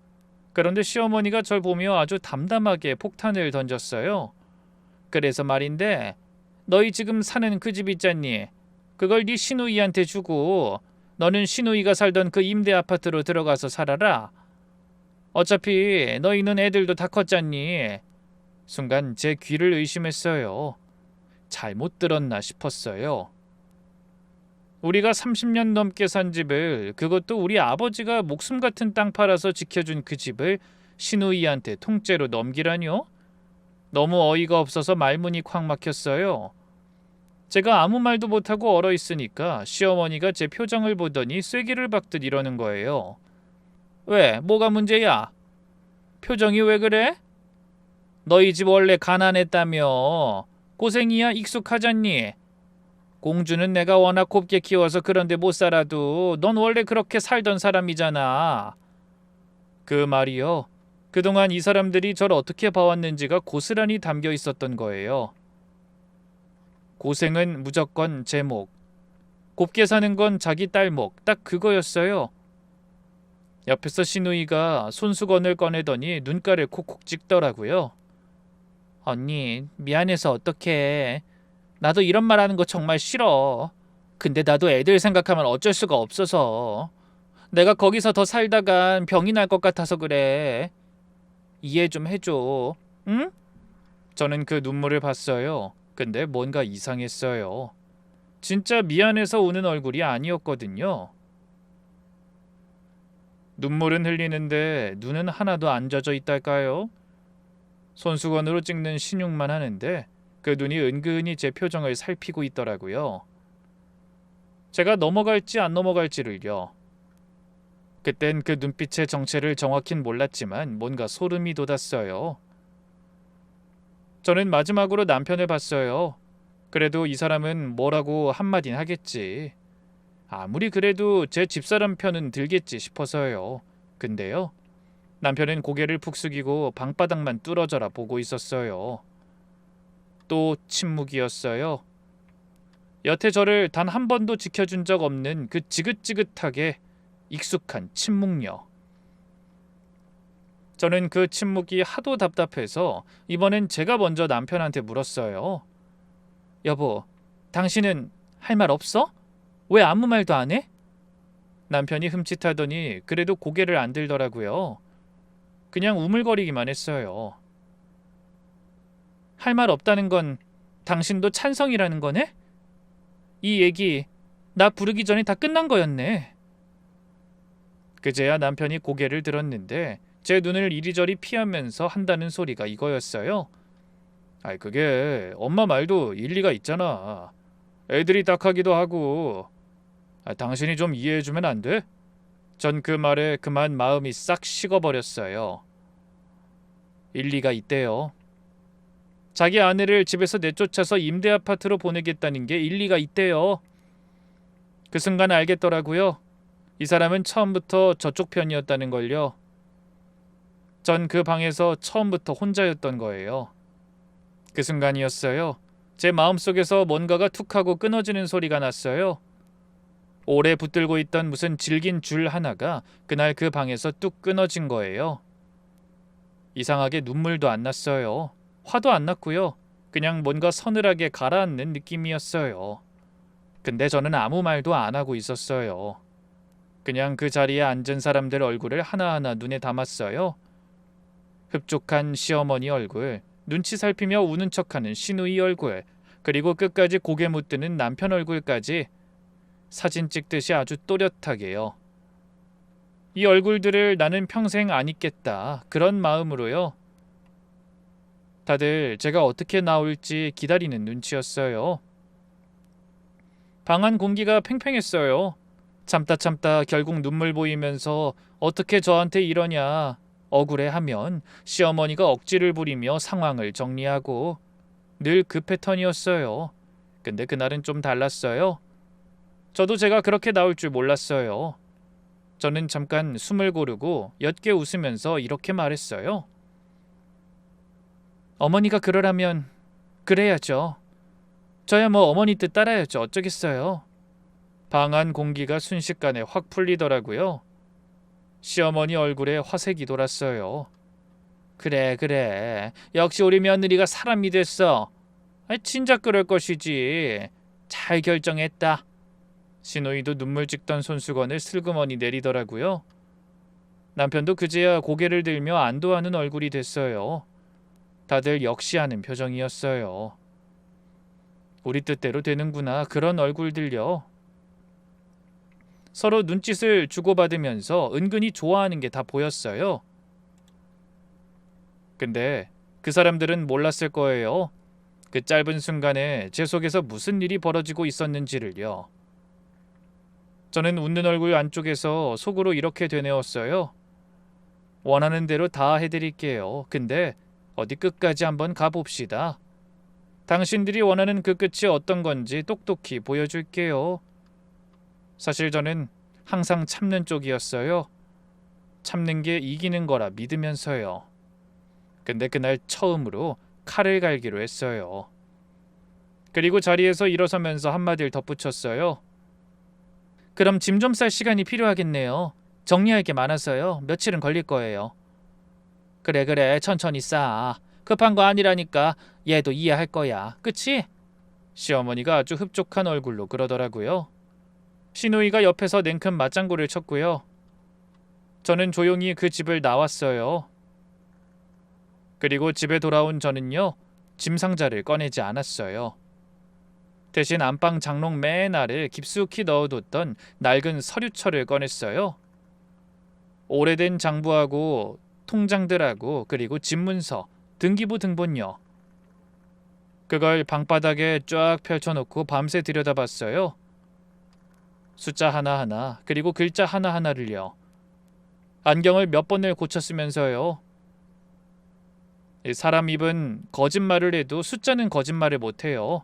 [SPEAKER 1] 그런데 시어머니가 절 보며 아주 담담하게 폭탄을 던졌어요. 그래서 말인데 너희 지금 사는 그 집 있잖니. 그걸 네 시누이한테 주고 너는 시누이가 살던 그 임대 아파트로 들어가서 살아라. 어차피 너희는 애들도 다 컸잖니. 순간 제 귀를 의심했어요. 잘못 들었나 싶었어요. 우리가 30년 넘게 산 집을, 그것도 우리 아버지가 목숨 같은 땅 팔아서 지켜준 그 집을 시누이한테 통째로 넘기라뇨? 너무 어이가 없어서 말문이 콱 막혔어요. 제가 아무 말도 못하고 얼어있으니까 시어머니가 제 표정을 보더니 쐐기를 박듯 이러는 거예요. 왜? 뭐가 문제야? 표정이 왜 그래? 너희 집 원래 가난했다며. 고생이야 익숙하잖니. 공주는 내가 워낙 곱게 키워서 그런데 못 살아도 넌 원래 그렇게 살던 사람이잖아. 그 말이요. 그동안 이 사람들이 저를 어떻게 봐왔는지가 고스란히 담겨 있었던 거예요. 고생은 무조건 제 목. 곱게 사는 건 자기 딸 목. 딱 그거였어요. 옆에서 시누이가 손수건을 꺼내더니 눈가를 콕콕 찍더라고요. 언니, 미안해서 어떡해. 나도 이런 말 하는 거 정말 싫어. 근데 나도 애들 생각하면 어쩔 수가 없어서. 내가 거기서 더 살다간 병이 날 것 같아서 그래. 이해 좀 해줘. 응? 저는 그 눈물을 봤어요. 근데 뭔가 이상했어요. 진짜 미안해서 우는 얼굴이 아니었거든요. 눈물은 흘리는데 눈은 하나도 안 젖어 있달까요? 손수건으로 찍는 신용만 하는데 그 눈이 은근히 제 표정을 살피고 있더라고요. 제가 넘어갈지 안 넘어갈지를요. 그땐 그 눈빛의 정체를 정확hin 몰랐지만 뭔가 소름이 돋았어요. 저는 마지막으로 남편을 봤어요. 그래도 이 사람은 뭐라고 한마디는 하겠지. 아무리 그래도 제 집사람 편은 들겠지 싶어서요. 근데요. 남편은 고개를 푹 숙이고 방바닥만 뚫어져라 보고 있었어요. 또 침묵이었어요. 여태 저를 단 한 번도 지켜준 적 없는 그 지긋지긋하게 익숙한 침묵요. 저는 그 침묵이 하도 답답해서 이번엔 제가 먼저 남편한테 물었어요. 여보, 당신은 할 말 없어? 왜 아무 말도 안 해? 남편이 흠칫하더니 그래도 고개를 안 들더라고요. 그냥 우물거리기만 했어요. 할 말 없다는 건 당신도 찬성이라는 거네? 이 얘기 나 부르기 전에 다 끝난 거였네. 그제야 남편이 고개를 들었는데 제 눈을 이리저리 피하면서 한다는 소리가 이거였어요. 아이, 그게 엄마 말도 일리가 있잖아. 애들이 딱하기도 하고. 당신이 좀 이해해주면 안 돼? 전 그 말에 그만 마음이 싹 식어버렸어요. 일리가 있대요. 자기 아내를 집에서 내쫓아서 임대 아파트로 보내겠다는 게 일리가 있대요. 그 순간 알겠더라고요. 이 사람은 처음부터 저쪽 편이었다는 걸요. 전 그 방에서 처음부터 혼자였던 거예요. 그 순간이었어요. 제 마음속에서 뭔가가 툭하고 끊어지는 소리가 났어요. 오래 붙들고 있던 무슨 질긴 줄 하나가 그날 그 방에서 뚝 끊어진 거예요. 이상하게 눈물도 안 났어요. 화도 안 났고요. 그냥 뭔가 서늘하게 가라앉는 느낌이었어요. 근데 저는 아무 말도 안 하고 있었어요. 그냥 그 자리에 앉은 사람들 얼굴을 하나하나 눈에 담았어요. 흡족한 시어머니 얼굴, 눈치 살피며 우는 척하는 시누이 얼굴, 그리고 끝까지 고개 못 드는 남편 얼굴까지 사진 찍듯이 아주 또렷하게요. 이 얼굴들을 나는 평생 안 잊겠다. 그런 마음으로요. 다들 제가 어떻게 나올지 기다리는 눈치였어요. 방 안 공기가 팽팽했어요. 참다 결국 눈물 보이면서 어떻게 저한테 이러냐 억울해하면 시어머니가 억지를 부리며 상황을 정리하고 늘 그 패턴이었어요. 근데 그날은 좀 달랐어요. 저도 제가 그렇게 나올 줄 몰랐어요. 저는 잠깐 숨을 고르고 옅게 웃으면서 이렇게 말했어요. 어머니가 그러라면 그래야죠. 저야 뭐 어머니 뜻 따라야죠. 어쩌겠어요. 방 안 공기가 순식간에 확 풀리더라고요. 시어머니 얼굴에 화색이 돌았어요. 그래. 역시 우리 며느리가 사람이 됐어. 진작 그럴 것이지. 잘 결정했다. 시누이도 눈물 찍던 손수건을 슬그머니 내리더라고요. 남편도 그제야 고개를 들며 안도하는 얼굴이 됐어요. 다들 역시 하는 표정이었어요. 우리 뜻대로 되는구나. 그런 얼굴들요. 서로 눈짓을 주고받으면서 은근히 좋아하는 게 다 보였어요. 근데 그 사람들은 몰랐을 거예요. 그 짧은 순간에 제 속에서 무슨 일이 벌어지고 있었는지를요. 저는 웃는 얼굴 안쪽에서 속으로 이렇게 되뇌었어요. 원하는 대로 다 해드릴게요. 근데 어디 끝까지 한번 가봅시다. 당신들이 원하는 그 끝이 어떤 건지 똑똑히 보여줄게요. 사실 저는 항상 참는 쪽이었어요. 참는 게 이기는 거라 믿으면서요. 근데 그날 처음으로 칼을 갈기로 했어요. 그리고 자리에서 일어서면서 한마디를 덧붙였어요. 그럼 짐 좀 쌀 시간이 필요하겠네요. 정리할 게 많아서요. 며칠은 걸릴 거예요. 그래. 천천히 싸. 급한 거 아니라니까. 얘도 이해할 거야. 그치? 시어머니가 아주 흡족한 얼굴로 그러더라고요. 시누이가 옆에서 냉큼 맞장구를 쳤고요. 저는 조용히 그 집을 나왔어요. 그리고 집에 돌아온 저는요. 짐 상자를 꺼내지 않았어요. 대신 안방 장롱 맨 아래 깊숙이 넣어뒀던 낡은 서류철을 꺼냈어요. 오래된 장부하고 통장들하고 그리고 집문서, 등기부 등본요. 그걸 방바닥에 쫙 펼쳐놓고 밤새 들여다봤어요. 숫자 하나하나 그리고 글자 하나하나를요. 안경을 몇 번을 고쳤으면서요. 사람 입은 거짓말을 해도 숫자는 거짓말을 못해요.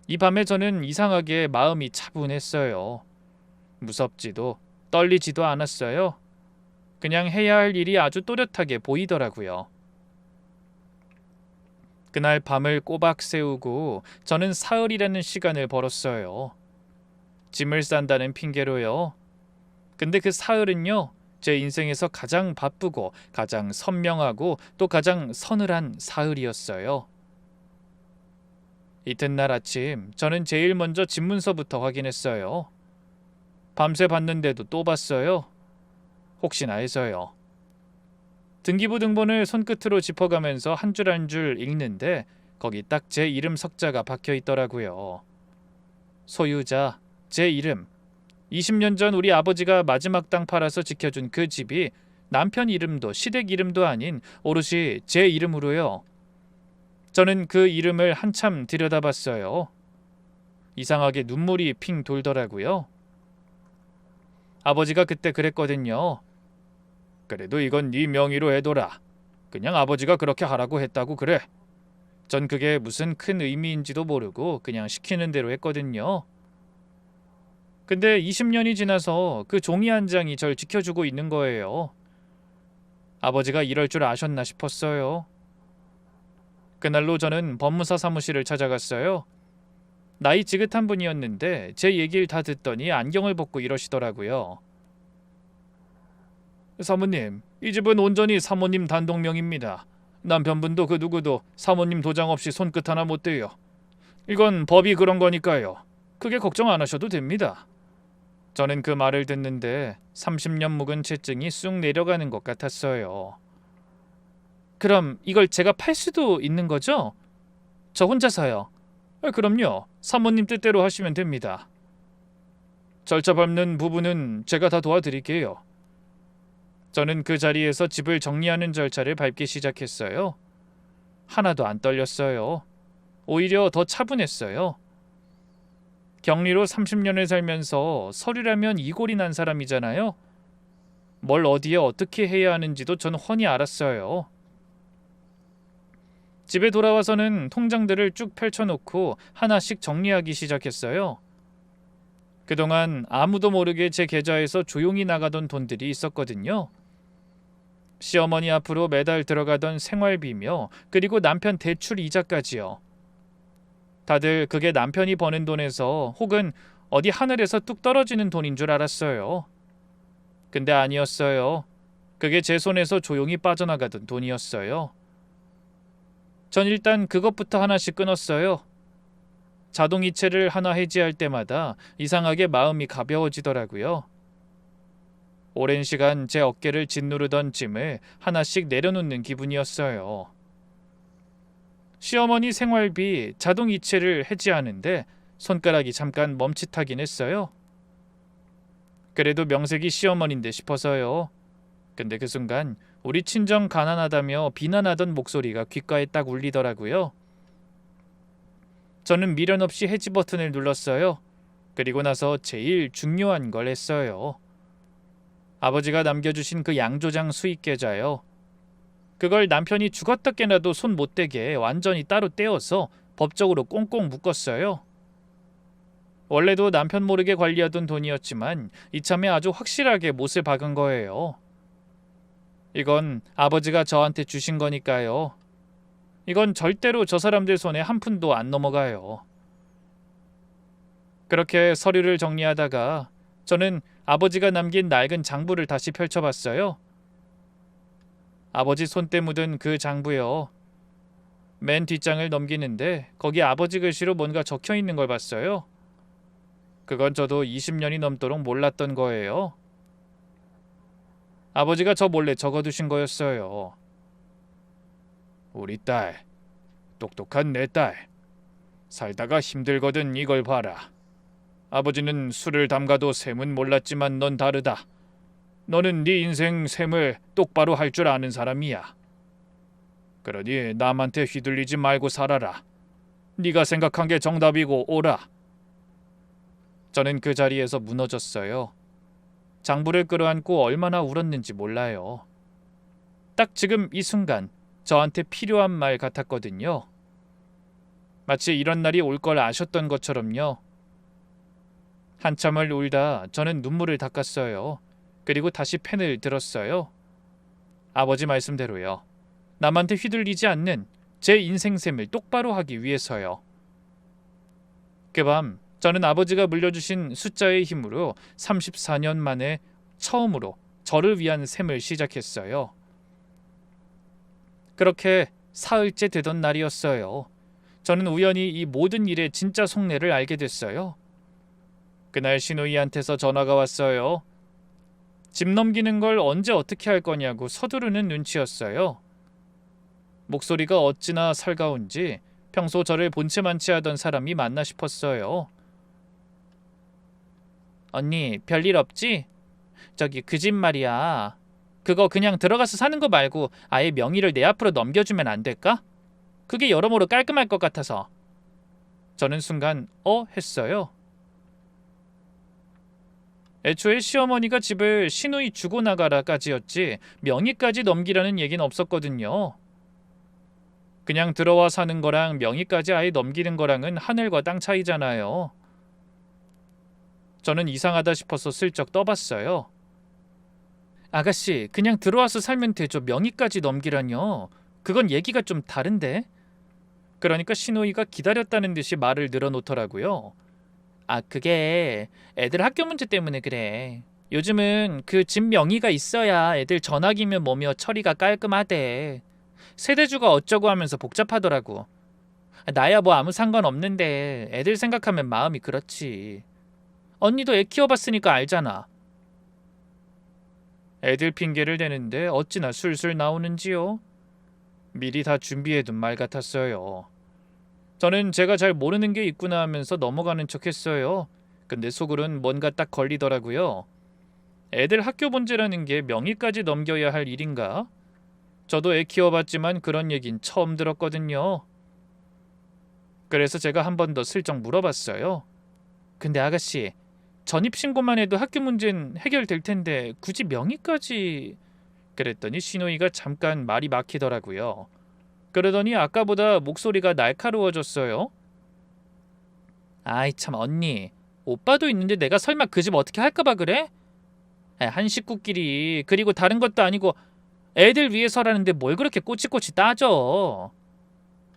[SPEAKER 1] 이 밤에 저는 이상하게 마음이 차분했어요. 무섭지도 떨리지도 않았어요. 그냥 해야 할 일이 아주 또렷하게 보이더라고요. 그날 밤을 꼬박 새우고 저는 사흘이라는 시간을 벌었어요. 짐을 싼다는 핑계로요. 근데 그 사흘은요. 제 인생에서 가장 바쁘고 가장 선명하고 또 가장 서늘한 사흘이었어요. 이튿날 아침 저는 제일 먼저 집문서부터 확인했어요. 밤새 봤는데도 또 봤어요. 혹시나 해서요. 등기부 등본을 손끝으로 짚어가면서 한 줄 한 줄 읽는데 거기 딱 제 이름 석자가 박혀 있더라고요. 소유자, 제 이름. 20년 전 우리 아버지가 마지막 땅 팔아서 지켜준 그 집이 남편 이름도 시댁 이름도 아닌 오롯이 제 이름으로요. 저는 그 이름을 한참 들여다봤어요. 이상하게 눈물이 핑 돌더라고요. 아버지가 그때 그랬거든요. 그래도 이건 네 명의로 해둬라. 그냥 아버지가 그렇게 하라고 했다고 그래. 전 그게 무슨 큰 의미인지도 모르고 그냥 시키는 대로 했거든요. 근데 20년이 지나서 그 종이 한 장이 절 지켜주고 있는 거예요. 아버지가 이럴 줄 아셨나 싶었어요. 그날로 저는 법무사 사무실을 찾아갔어요. 나이 지긋한 분이었는데 제 얘기를 다 듣더니 안경을 벗고 이러시더라고요. 사모님, 이 집은 온전히 사모님 단독명입니다. 남편분도 그 누구도 사모님 도장 없이 손끝 하나 못 대요. 이건 법이 그런 거니까요. 크게 걱정 안 하셔도 됩니다. 저는 그 말을 듣는데 30년 묵은 채증이 쑥 내려가는 것 같았어요. 그럼 이걸 제가 팔 수도 있는 거죠? 저 혼자서요. 그럼요. 사모님 뜻대로 하시면 됩니다. 절차 밟는 부분은 제가 다 도와드릴게요. 저는 그 자리에서 집을 정리하는 절차를 밟기 시작했어요. 하나도 안 떨렸어요. 오히려 더 차분했어요. 격리로 30년을 살면서 서류라면 이골이 난 사람이잖아요. 뭘 어디에 어떻게 해야 하는지도 전 훤히 알았어요. 집에 돌아와서는 통장들을 쭉 펼쳐놓고 하나씩 정리하기 시작했어요. 그동안 아무도 모르게 제 계좌에서 조용히 나가던 돈들이 있었거든요. 시어머니 앞으로 매달 들어가던 생활비며 그리고 남편 대출 이자까지요. 다들 그게 남편이 버는 돈에서 혹은 어디 하늘에서 뚝 떨어지는 돈인 줄 알았어요. 근데 아니었어요. 그게 제 손에서 조용히 빠져나가던 돈이었어요. 전 일단 그것부터 하나씩 끊었어요. 자동이체를 하나 해지할 때마다 이상하게 마음이 가벼워지더라고요. 오랜 시간 제 어깨를 짓누르던 짐을 하나씩 내려놓는 기분이었어요. 시어머니 생활비 자동이체를 해지하는데 손가락이 잠깐 멈칫하긴 했어요. 그래도 명색이 시어머니인데 싶어서요. 근데 그 순간 우리 친정 가난하다며 비난하던 목소리가 귓가에 딱 울리더라고요. 저는 미련 없이 해지 버튼을 눌렀어요. 그리고 나서 제일 중요한 걸 했어요. 아버지가 남겨주신 그 양조장 수익 계좌요. 그걸 남편이 죽었다 깨나도 손 못 대게 완전히 따로 떼어서 법적으로 꽁꽁 묶었어요. 원래도 남편 모르게 관리하던 돈이었지만 이참에 아주 확실하게 못을 박은 거예요. 이건 아버지가 저한테 주신 거니까요. 이건 절대로 저 사람들 손에 한 푼도 안 넘어가요. 그렇게 서류를 정리하다가 저는 아버지가 남긴 낡은 장부를 다시 펼쳐봤어요. 아버지 손때 묻은 그 장부요. 맨 뒷장을 넘기는데 거기 아버지 글씨로 뭔가 적혀 있는 걸 봤어요. 그건 저도 20년이 넘도록 몰랐던 거예요. 아버지가 저 몰래 적어두신 거였어요. 우리 딸, 똑똑한 내 딸. 살다가 힘들거든 이걸 봐라. 아버지는 술을 담가도 셈은 몰랐지만 넌 다르다. 너는 네 인생 셈을 똑바로 할 줄 아는 사람이야. 그러니 남한테 휘둘리지 말고 살아라. 네가 생각한 게 정답이고 옳아. 저는 그 자리에서 무너졌어요. 장부를 끌어안고 얼마나 울었는지 몰라요. 딱 지금 이 순간 저한테 필요한 말 같았거든요. 마치 이런 날이 올 걸 아셨던 것처럼요. 한참을 울다 저는 눈물을 닦았어요. 그리고 다시 펜을 들었어요. 아버지 말씀대로요. 남한테 휘둘리지 않는 제 인생셈을 똑바로 하기 위해서요. 그 밤 저는 아버지가 물려주신 숫자의 힘으로 34년 만에 처음으로 저를 위한 셈을 시작했어요. 그렇게 사흘째 되던 날이었어요. 저는 우연히 이 모든 일의 진짜 속내를 알게 됐어요. 그날 신우이한테서 전화가 왔어요. 집 넘기는 걸 언제 어떻게 할 거냐고 서두르는 눈치였어요. 목소리가 어찌나 살가운지 평소 저를 본체만치 하던 사람이 맞나 싶었어요. 언니, 별일 없지? 저기 그 집 말이야. 그거 그냥 들어가서 사는 거 말고 아예 명의를 내 앞으로 넘겨주면 안 될까? 그게 여러모로 깔끔할 것 같아서. 저는 순간 했어요. 애초에 시어머니가 집을 시누이 주고 나가라까지였지 명의까지 넘기라는 얘기는 없었거든요. 그냥 들어와 사는 거랑 명의까지 아예 넘기는 거랑은 하늘과 땅 차이잖아요. 저는 이상하다 싶어서 슬쩍 떠봤어요. 아가씨, 그냥 들어와서 살면 되죠. 명의까지 넘기라뇨. 그건 얘기가 좀 다른데? 그러니까 시누이가 기다렸다는 듯이 말을 늘어놓더라고요. 아, 그게 애들 학교 문제 때문에 그래. 요즘은 그 집 명의가 있어야 애들 전학이면 뭐며 처리가 깔끔하대. 세대주가 어쩌고 하면서 복잡하더라고. 나야 뭐 아무 상관없는데 애들 생각하면 마음이 그렇지. 언니도 애 키워봤으니까 알잖아. 애들 핑계를 대는데 어찌나 술술 나오는지요. 미리 다 준비해둔 말 같았어요. 저는 제가 잘 모르는 게 있구나 하면서 넘어가는 척 했어요. 근데 속으론 뭔가 딱 걸리더라고요. 애들 학교 문제라는 게 명의까지 넘겨야 할 일인가? 저도 애 키워봤지만 그런 얘긴 처음 들었거든요. 그래서 제가 한 번 더 슬쩍 물어봤어요. 근데 아가씨, 전입신고만 해도 학교 문제는 해결될 텐데 굳이 명의까지... 그랬더니 시노이가 잠깐 말이 막히더라고요. 그러더니 아까보다 목소리가 날카로워졌어요. 아이 참 언니, 오빠도 있는데 내가 설마 그 집 어떻게 할까봐 그래? 한 식구끼리, 그리고 다른 것도 아니고 애들 위해서라는데 뭘 그렇게 꼬치꼬치 따져.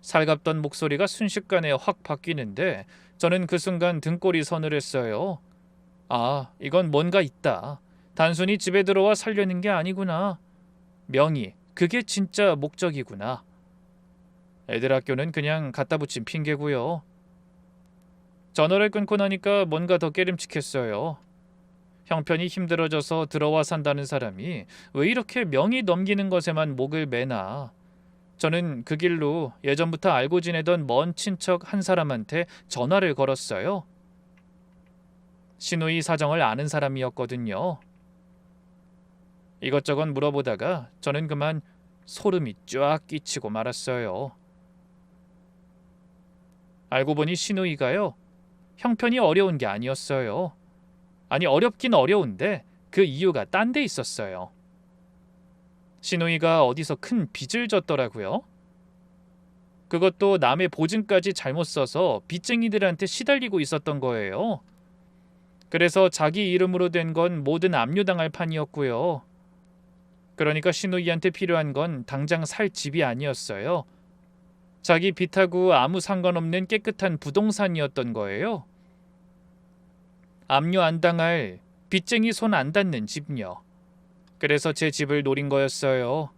[SPEAKER 1] 살갑던 목소리가 순식간에 확 바뀌는데 저는 그 순간 등골이 서늘했어요. 아, 이건 뭔가 있다. 단순히 집에 들어와 살려는 게 아니구나. 명의, 그게 진짜 목적이구나. 애들 학교는 그냥 갖다 붙인 핑계고요. 전화를 끊고 나니까 뭔가 더 깨름칙했어요. 형편이 힘들어져서 들어와 산다는 사람이 왜 이렇게 명의 넘기는 것에만 목을 매나. 저는 그 길로 예전부터 알고 지내던 먼 친척 한 사람한테 전화를 걸었어요. 시누이 사정을 아는 사람이었거든요. 이것저것 물어보다가 저는 그만 소름이 쫙 끼치고 말았어요. 알고 보니 시누이가요. 형편이 어려운 게 아니었어요. 아니 어렵긴 어려운데 그 이유가 딴 데 있었어요. 시누이가 어디서 큰 빚을 졌더라고요. 그것도 남의 보증까지 잘못 써서 빚쟁이들한테 시달리고 있었던 거예요. 그래서 자기 이름으로 된 건 뭐든 압류당할 판이었고요. 그러니까 시누이한테 필요한 건 당장 살 집이 아니었어요. 자기 빚하고 아무 상관없는 깨끗한 부동산이었던 거예요. 압류 안 당할 빚쟁이 손 안 닿는 집요. 그래서 제 집을 노린 거였어요.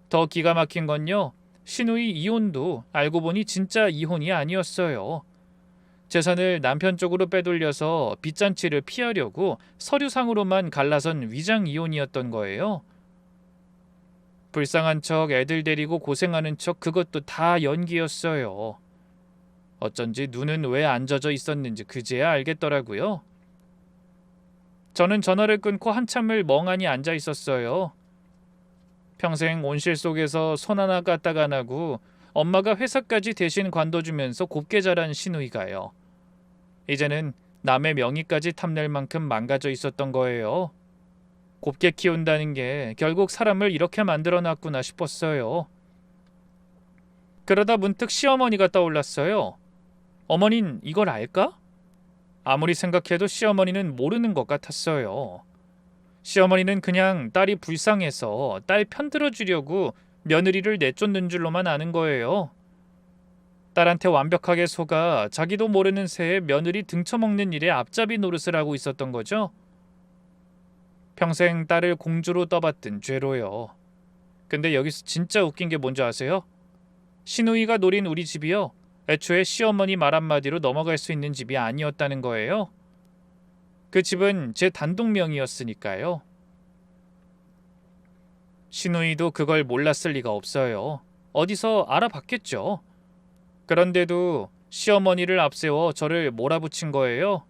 [SPEAKER 1] 더 기가 막힌 건요. 시누이 이혼도 알고 보니 진짜 이혼이 아니었어요. 재산을 남편 쪽으로 빼돌려서 빚잔치를 피하려고 서류상으로만 갈라선 위장 이혼이었던 거예요. 불쌍한 척 애들 데리고 고생하는 척 그것도 다 연기였어요. 어쩐지 눈은 왜 안 젖어 있었는지 그제야 알겠더라고요. 저는 전화를 끊고 한참을 멍하니 앉아 있었어요. 평생 온실 속에서 손 하나 까딱 안 하고 엄마가 회사까지 대신 관둬주면서 곱게 자란 시누이가요. 이제는 남의 명의까지 탐낼 만큼 망가져 있었던 거예요. 곱게 키운다는 게 결국 사람을 이렇게 만들어놨구나 싶었어요. 그러다 문득 시어머니가 떠올랐어요. 어머닌 이걸 알까? 아무리 생각해도 시어머니는 모르는 것 같았어요. 시어머니는 그냥 딸이 불쌍해서 딸 편들어주려고 며느리를 내쫓는 줄로만 아는 거예요. 딸한테 완벽하게 속아 자기도 모르는 새에 며느리 등쳐먹는 일에 앞잡이 노릇을 하고 있었던 거죠. 평생 딸을 공주로 떠받든 죄로요. 근데 여기서 진짜 웃긴 게 뭔지 아세요? 시누이가 노린 우리 집이요. 애초에 시어머니 말 한마디로 넘어갈 수 있는 집이 아니었다는 거예요. 그 집은 제 단독 명의였으니까요. 시누이도 그걸 몰랐을 리가 없어요. 어디서 알아봤겠죠. 그런데도 시어머니를 앞세워 저를 몰아붙인 거예요.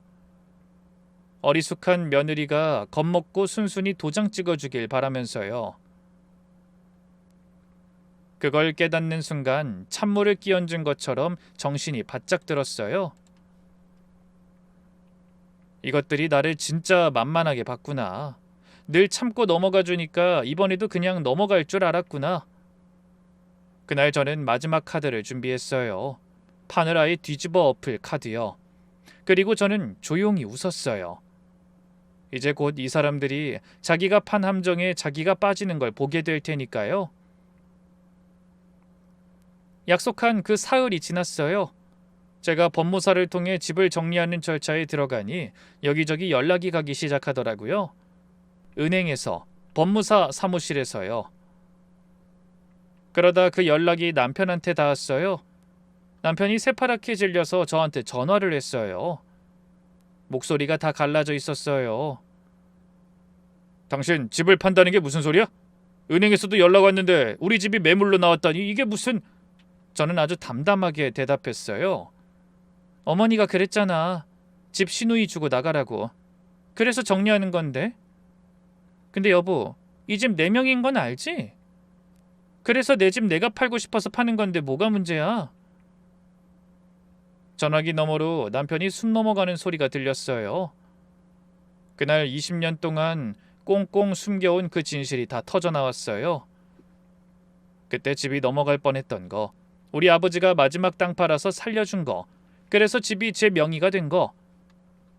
[SPEAKER 1] 어리숙한 며느리가 겁먹고 순순히 도장 찍어주길 바라면서요. 그걸 깨닫는 순간 찬물을 끼얹은 것처럼 정신이 바짝 들었어요. 이것들이 나를 진짜 만만하게 봤구나. 늘 참고 넘어가 주니까 이번에도 그냥 넘어갈 줄 알았구나. 그날 저는 마지막 카드를 준비했어요. 판을 아예 뒤집어 엎을 카드요. 그리고 저는 조용히 웃었어요. 이제 곧 이 사람들이 자기가 판 함정에 자기가 빠지는 걸 보게 될 테니까요. 약속한 그 사흘이 지났어요. 제가 법무사를 통해 집을 정리하는 절차에 들어가니 여기저기 연락이 가기 시작하더라고요. 은행에서, 법무사 사무실에서요. 그러다 그 연락이 남편한테 닿았어요. 남편이 새파랗게 질려서 저한테 전화를 했어요. 목소리가 다 갈라져 있었어요. 당신 집을 판다는 게 무슨 소리야? 은행에서도 연락 왔는데 우리 집이 매물로 나왔다니 이게 무슨... 저는 아주 담담하게 대답했어요. 어머니가 그랬잖아. 집 시누이 주고 나가라고. 그래서 정리하는 건데. 근데 여보, 이 집 4명인 건 알지? 그래서 내 집 내가 팔고 싶어서 파는 건데 뭐가 문제야? 전화기 너머로 남편이 숨 넘어가는 소리가 들렸어요. 그날 20년 동안 꽁꽁 숨겨온 그 진실이 다 터져나왔어요. 그때 집이 넘어갈 뻔했던 거, 우리 아버지가 마지막 땅 팔아서 살려준 거, 그래서 집이 제 명의가 된 거,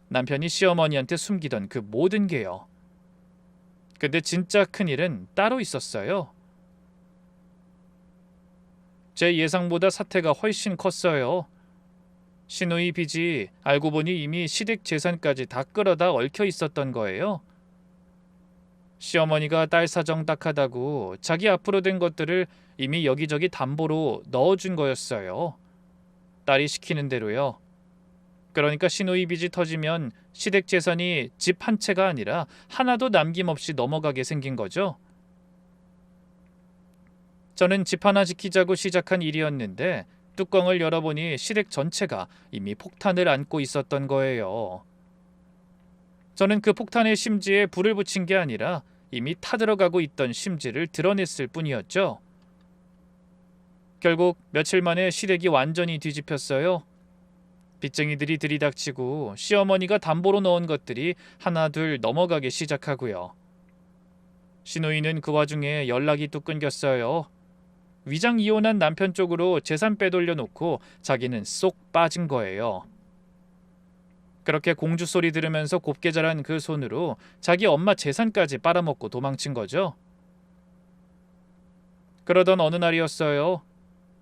[SPEAKER 1] 남편이 시어머니한테 숨기던 그 모든 게요. 근데 진짜 큰일은 따로 있었어요. 제 예상보다 사태가 훨씬 컸어요. 시누이 빚이 알고 보니 이미 시댁 재산까지 다 끌어다 얽혀 있었던 거예요. 시어머니가 딸 사정 딱하다고 자기 앞으로 된 것들을 이미 여기저기 담보로 넣어준 거였어요. 딸이 시키는 대로요. 그러니까 시누이 빚이 터지면 시댁 재산이 집 한 채가 아니라 하나도 남김없이 넘어가게 생긴 거죠. 저는 집 하나 지키자고 시작한 일이었는데 뚜껑을 열어보니 시댁 전체가 이미 폭탄을 안고 있었던 거예요. 저는 그 폭탄의 심지에 불을 붙인 게 아니라 이미 타들어가고 있던 심지를 드러냈을 뿐이었죠. 결국 며칠 만에 시댁이 완전히 뒤집혔어요. 빚쟁이들이 들이닥치고 시어머니가 담보로 넣은 것들이 하나둘 넘어가기 시작하고요. 시누이는 그 와중에 연락이 또 끊겼어요. 위장 이혼한 남편 쪽으로 재산 빼돌려 놓고 자기는 쏙 빠진 거예요. 그렇게 공주 소리 들으면서 곱게 자란 그 손으로 자기 엄마 재산까지 빨아먹고 도망친 거죠. 그러던 어느 날이었어요.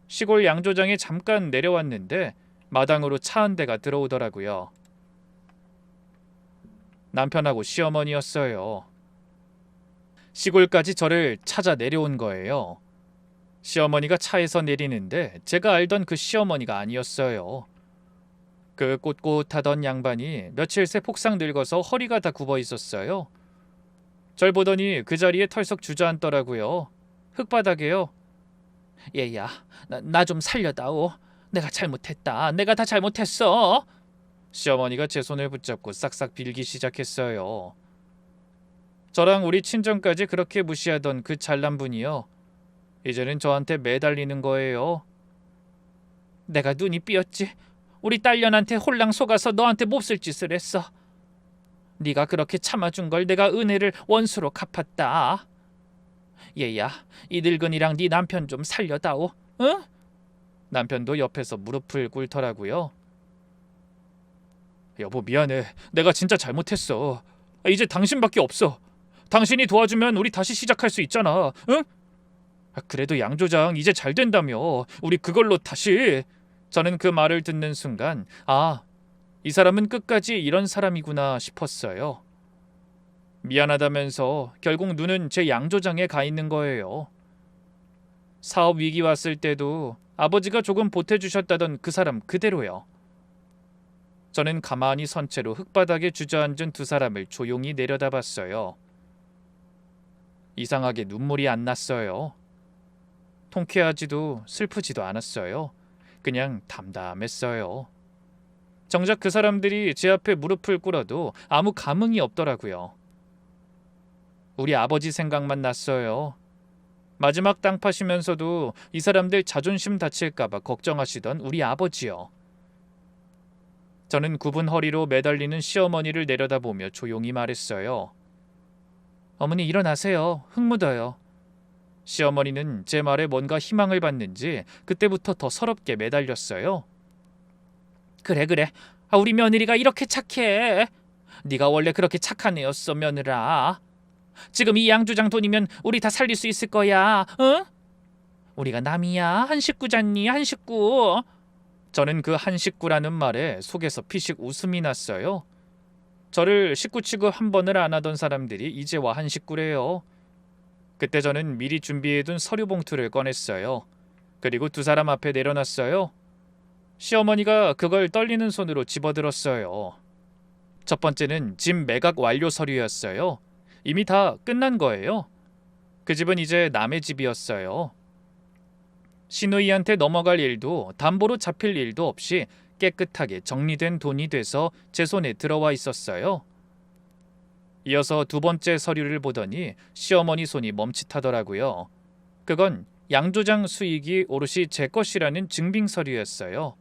[SPEAKER 1] 시골 양조장에 잠깐 내려왔는데 마당으로 차 한 대가 들어오더라고요. 남편하고 시어머니였어요. 시골까지 저를 찾아 내려온 거예요. 시어머니가 차에서 내리는데 제가 알던 그 시어머니가 아니었어요. 그 꼿꼿하던 양반이 며칠 새 폭삭 늙어서 허리가 다 굽어 있었어요. 절 보더니 그 자리에 털썩 주저앉더라고요. 흙바닥에요. 얘야, 나 좀 살려다오. 내가 잘못했다. 내가 다 잘못했어. 시어머니가 제 손을 붙잡고 싹싹 빌기 시작했어요. 저랑 우리 친정까지 그렇게 무시하던 그 잘난 분이요. 이제는 저한테 매달리는 거예요. 내가 눈이 삐었지. 우리 딸년한테 홀랑 속아서 너한테 몹쓸 짓을 했어. 네가 그렇게 참아준 걸 내가 은혜를 원수로 갚았다. 얘야, 이 늙은이랑 네 남편 좀 살려다오. 응? 남편도 옆에서 무릎을 꿇더라고요. 여보 미안해. 내가 진짜 잘못했어. 이제 당신밖에 없어. 당신이 도와주면 우리 다시 시작할 수 있잖아. 응? 그래도 양조장 이제 잘 된다며. 우리 그걸로 다시... 저는 그 말을 듣는 순간 이 사람은 끝까지 이런 사람이구나 싶었어요. 미안하다면서 결국 눈은 제 양조장에 가 있는 거예요. 사업 위기 왔을 때도 아버지가 조금 보태주셨다던 그 사람 그대로요. 저는 가만히 선 채로 흙바닥에 주저앉은 두 사람을 조용히 내려다봤어요. 이상하게 눈물이 안 났어요. 통쾌하지도 슬프지도 않았어요. 그냥 담담했어요. 정작 그 사람들이 제 앞에 무릎을 꿇어도 아무 감흥이 없더라고요. 우리 아버지 생각만 났어요. 마지막 땅 파시면서도 이 사람들 자존심 다칠까봐 걱정하시던 우리 아버지요. 저는 굽은 허리로 매달리는 시어머니를 내려다보며 조용히 말했어요. 어머니 일어나세요. 흙 묻어요. 시어머니는 제 말에 뭔가 희망을 받는지 그때부터 더 서럽게 매달렸어요. 그래. 우리 며느리가 이렇게 착해. 네가 원래 그렇게 착한 애였어, 며느라. 지금 이 양조장 돈이면 우리 다 살릴 수 있을 거야. 응? 우리가 남이야. 한 식구잖니, 한 식구. 저는 그 한 식구라는 말에 속에서 피식 웃음이 났어요. 저를 식구 취급 한 번을 안 하던 사람들이 이제와 한 식구래요. 그때 저는 미리 준비해둔 서류 봉투를 꺼냈어요. 그리고 두 사람 앞에 내려놨어요. 시어머니가 그걸 떨리는 손으로 집어들었어요. 첫 번째는 집 매각 완료 서류였어요. 이미 다 끝난 거예요. 그 집은 이제 남의 집이었어요. 시누이한테 넘어갈 일도 담보로 잡힐 일도 없이 깨끗하게 정리된 돈이 돼서 제 손에 들어와 있었어요. 이어서 두 번째 서류를 보더니 시어머니 손이 멈칫하더라고요. 그건 양조장 수익이 오롯이 제 것이라는 증빙 서류였어요.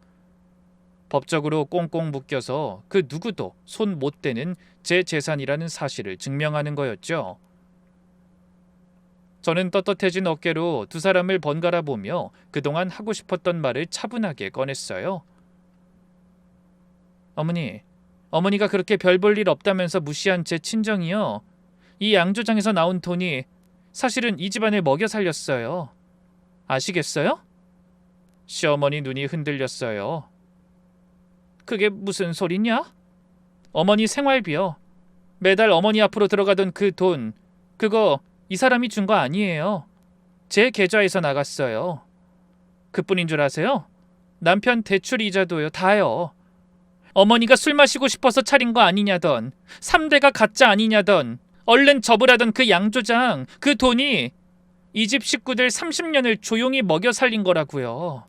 [SPEAKER 1] 법적으로 꽁꽁 묶여서 그 누구도 손 못 대는 제 재산이라는 사실을 증명하는 거였죠. 저는 떳떳해진 어깨로 두 사람을 번갈아 보며 그동안 하고 싶었던 말을 차분하게 꺼냈어요. 어머니가 그렇게 별 볼 일 없다면서 무시한 제 친정이요. 이 양조장에서 나온 돈이 사실은 이 집안을 먹여 살렸어요. 아시겠어요? 시어머니 눈이 흔들렸어요. 그게 무슨 소리냐? 어머니 생활비요. 매달 어머니 앞으로 들어가던 그 돈, 그거 이 사람이 준 거 아니에요. 제 계좌에서 나갔어요. 그뿐인 줄 아세요? 남편 대출 이자도요. 다요. 어머니가 술 마시고 싶어서 차린 거 아니냐던, 3대가 가짜 아니냐던, 얼른 접으라던 그 양조장, 그 돈이 이 집 식구들 30년을 조용히 먹여 살린 거라고요.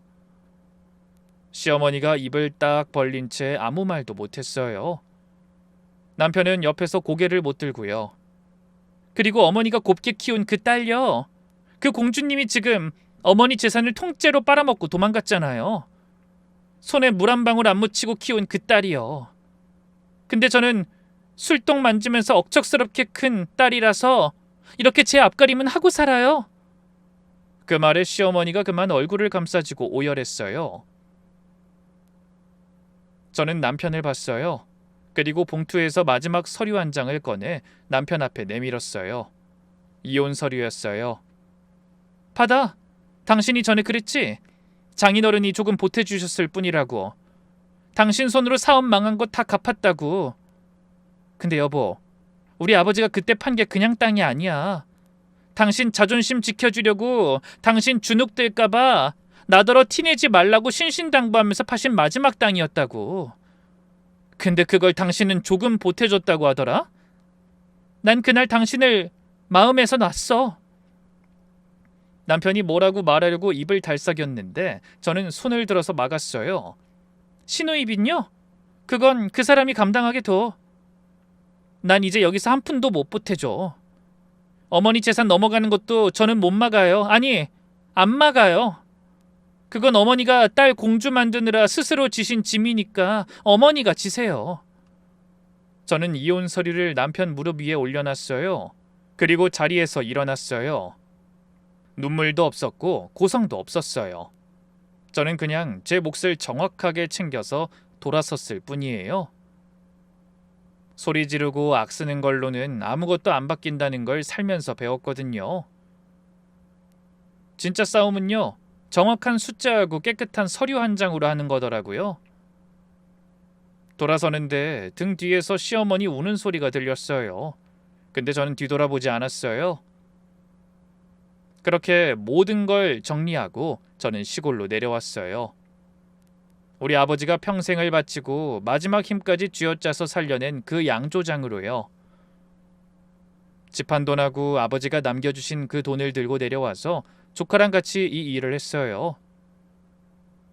[SPEAKER 1] 시어머니가 입을 딱 벌린 채 아무 말도 못했어요. 남편은 옆에서 고개를 못 들고요. 그리고 어머니가 곱게 키운 그 딸요. 그 공주님이 지금 어머니 재산을 통째로 빨아먹고 도망갔잖아요. 손에 물 한 방울 안 묻히고 키운 그 딸이요. 근데 저는 술똥 만지면서 억척스럽게 큰 딸이라서 이렇게 제 앞가림은 하고 살아요. 그 말에 시어머니가 그만 얼굴을 감싸쥐고 오열했어요. 저는 남편을 봤어요. 그리고 봉투에서 마지막 서류 한 장을 꺼내 남편 앞에 내밀었어요. 이혼 서류였어요. 받아. 당신이 전에 그랬지? 장인어른이 조금 보태주셨을 뿐이라고. 당신 손으로 사업 망한 거 다 갚았다고. 근데 여보, 우리 아버지가 그때 판 게 그냥 땅이 아니야. 당신 자존심 지켜주려고 당신 주눅들까봐 나더러 티내지 말라고 신신당부하면서 파신 마지막 땅이었다고. 근데 그걸 당신은 조금 보태줬다고 하더라? 난 그날 당신을 마음에서 놨어. 남편이 뭐라고 말하려고 입을 달싹였는데 저는 손을 들어서 막았어요. 신우이빈요? 그건 그 사람이 감당하게 둬. 난 이제 여기서 한 푼도 못 보태줘. 어머니 재산 넘어가는 것도 저는 못 막아요. 아니, 안 막아요. 그건 어머니가 딸 공주 만드느라 스스로 지신 짐이니까 어머니가 지세요. 저는 이혼 서류를 남편 무릎 위에 올려놨어요. 그리고 자리에서 일어났어요. 눈물도 없었고 고성도 없었어요. 저는 그냥 제 몫을 정확하게 챙겨서 돌아섰을 뿐이에요. 소리 지르고 악쓰는 걸로는 아무것도 안 바뀐다는 걸 살면서 배웠거든요. 진짜 싸움은요, 정확한 숫자하고 깨끗한 서류 한 장으로 하는 거더라고요. 돌아서는데 등 뒤에서 시어머니 우는 소리가 들렸어요. 근데 저는 뒤돌아보지 않았어요. 그렇게 모든 걸 정리하고 저는 시골로 내려왔어요. 우리 아버지가 평생을 바치고 마지막 힘까지 쥐어짜서 살려낸 그 양조장으로요. 집 한 돈하고 아버지가 남겨주신 그 돈을 들고 내려와서 조카랑 같이 이 일을 했어요.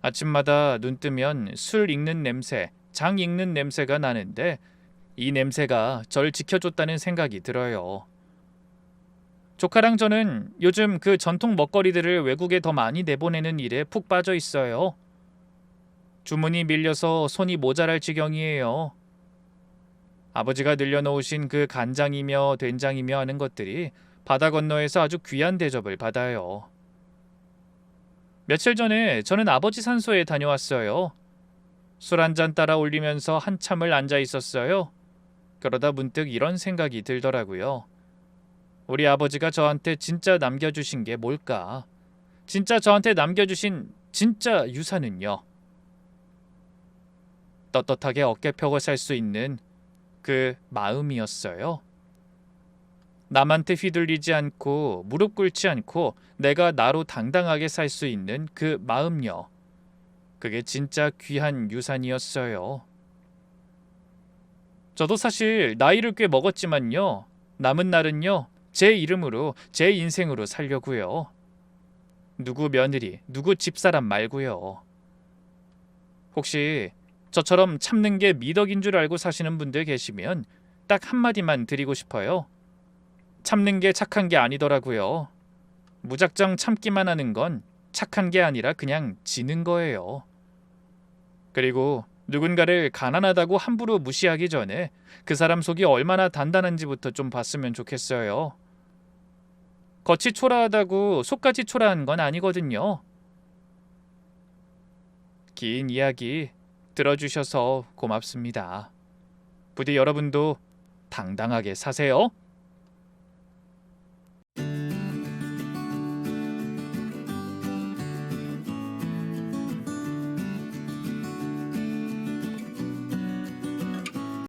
[SPEAKER 1] 아침마다 눈 뜨면 술 익는 냄새, 장 익는 냄새가 나는데 이 냄새가 절 지켜줬다는 생각이 들어요. 조카랑 저는 요즘 그 전통 먹거리들을 외국에 더 많이 내보내는 일에 푹 빠져 있어요. 주문이 밀려서 손이 모자랄 지경이에요. 아버지가 늘려놓으신 그 간장이며 된장이며 하는 것들이 바다 건너에서 아주 귀한 대접을 받아요. 며칠 전에 저는 아버지 산소에 다녀왔어요. 술 한 잔 따라 올리면서 한참을 앉아 있었어요. 그러다 문득 이런 생각이 들더라고요. 우리 아버지가 저한테 진짜 남겨주신 게 뭘까? 진짜 저한테 남겨주신 진짜 유산은요. 떳떳하게 어깨 펴고 살 수 있는 그 마음이었어요. 남한테 휘둘리지 않고 무릎 꿇지 않고 내가 나로 당당하게 살 수 있는 그 마음요. 그게 진짜 귀한 유산이었어요. 저도 사실 나이를 꽤 먹었지만요. 남은 날은요. 제 이름으로 제 인생으로 살려고요. 누구 며느리, 누구 집사람 말고요. 혹시 저처럼 참는 게 미덕인 줄 알고 사시는 분들 계시면 딱 한마디만 드리고 싶어요. 참는 게 착한 게 아니더라고요. 무작정 참기만 하는 건 착한 게 아니라 그냥 지는 거예요. 그리고 누군가를 가난하다고 함부로 무시하기 전에 그 사람 속이 얼마나 단단한지부터 좀 봤으면 좋겠어요. 겉이 초라하다고 속까지 초라한 건 아니거든요. 긴 이야기 들어주셔서 고맙습니다. 부디 여러분도 당당하게 사세요.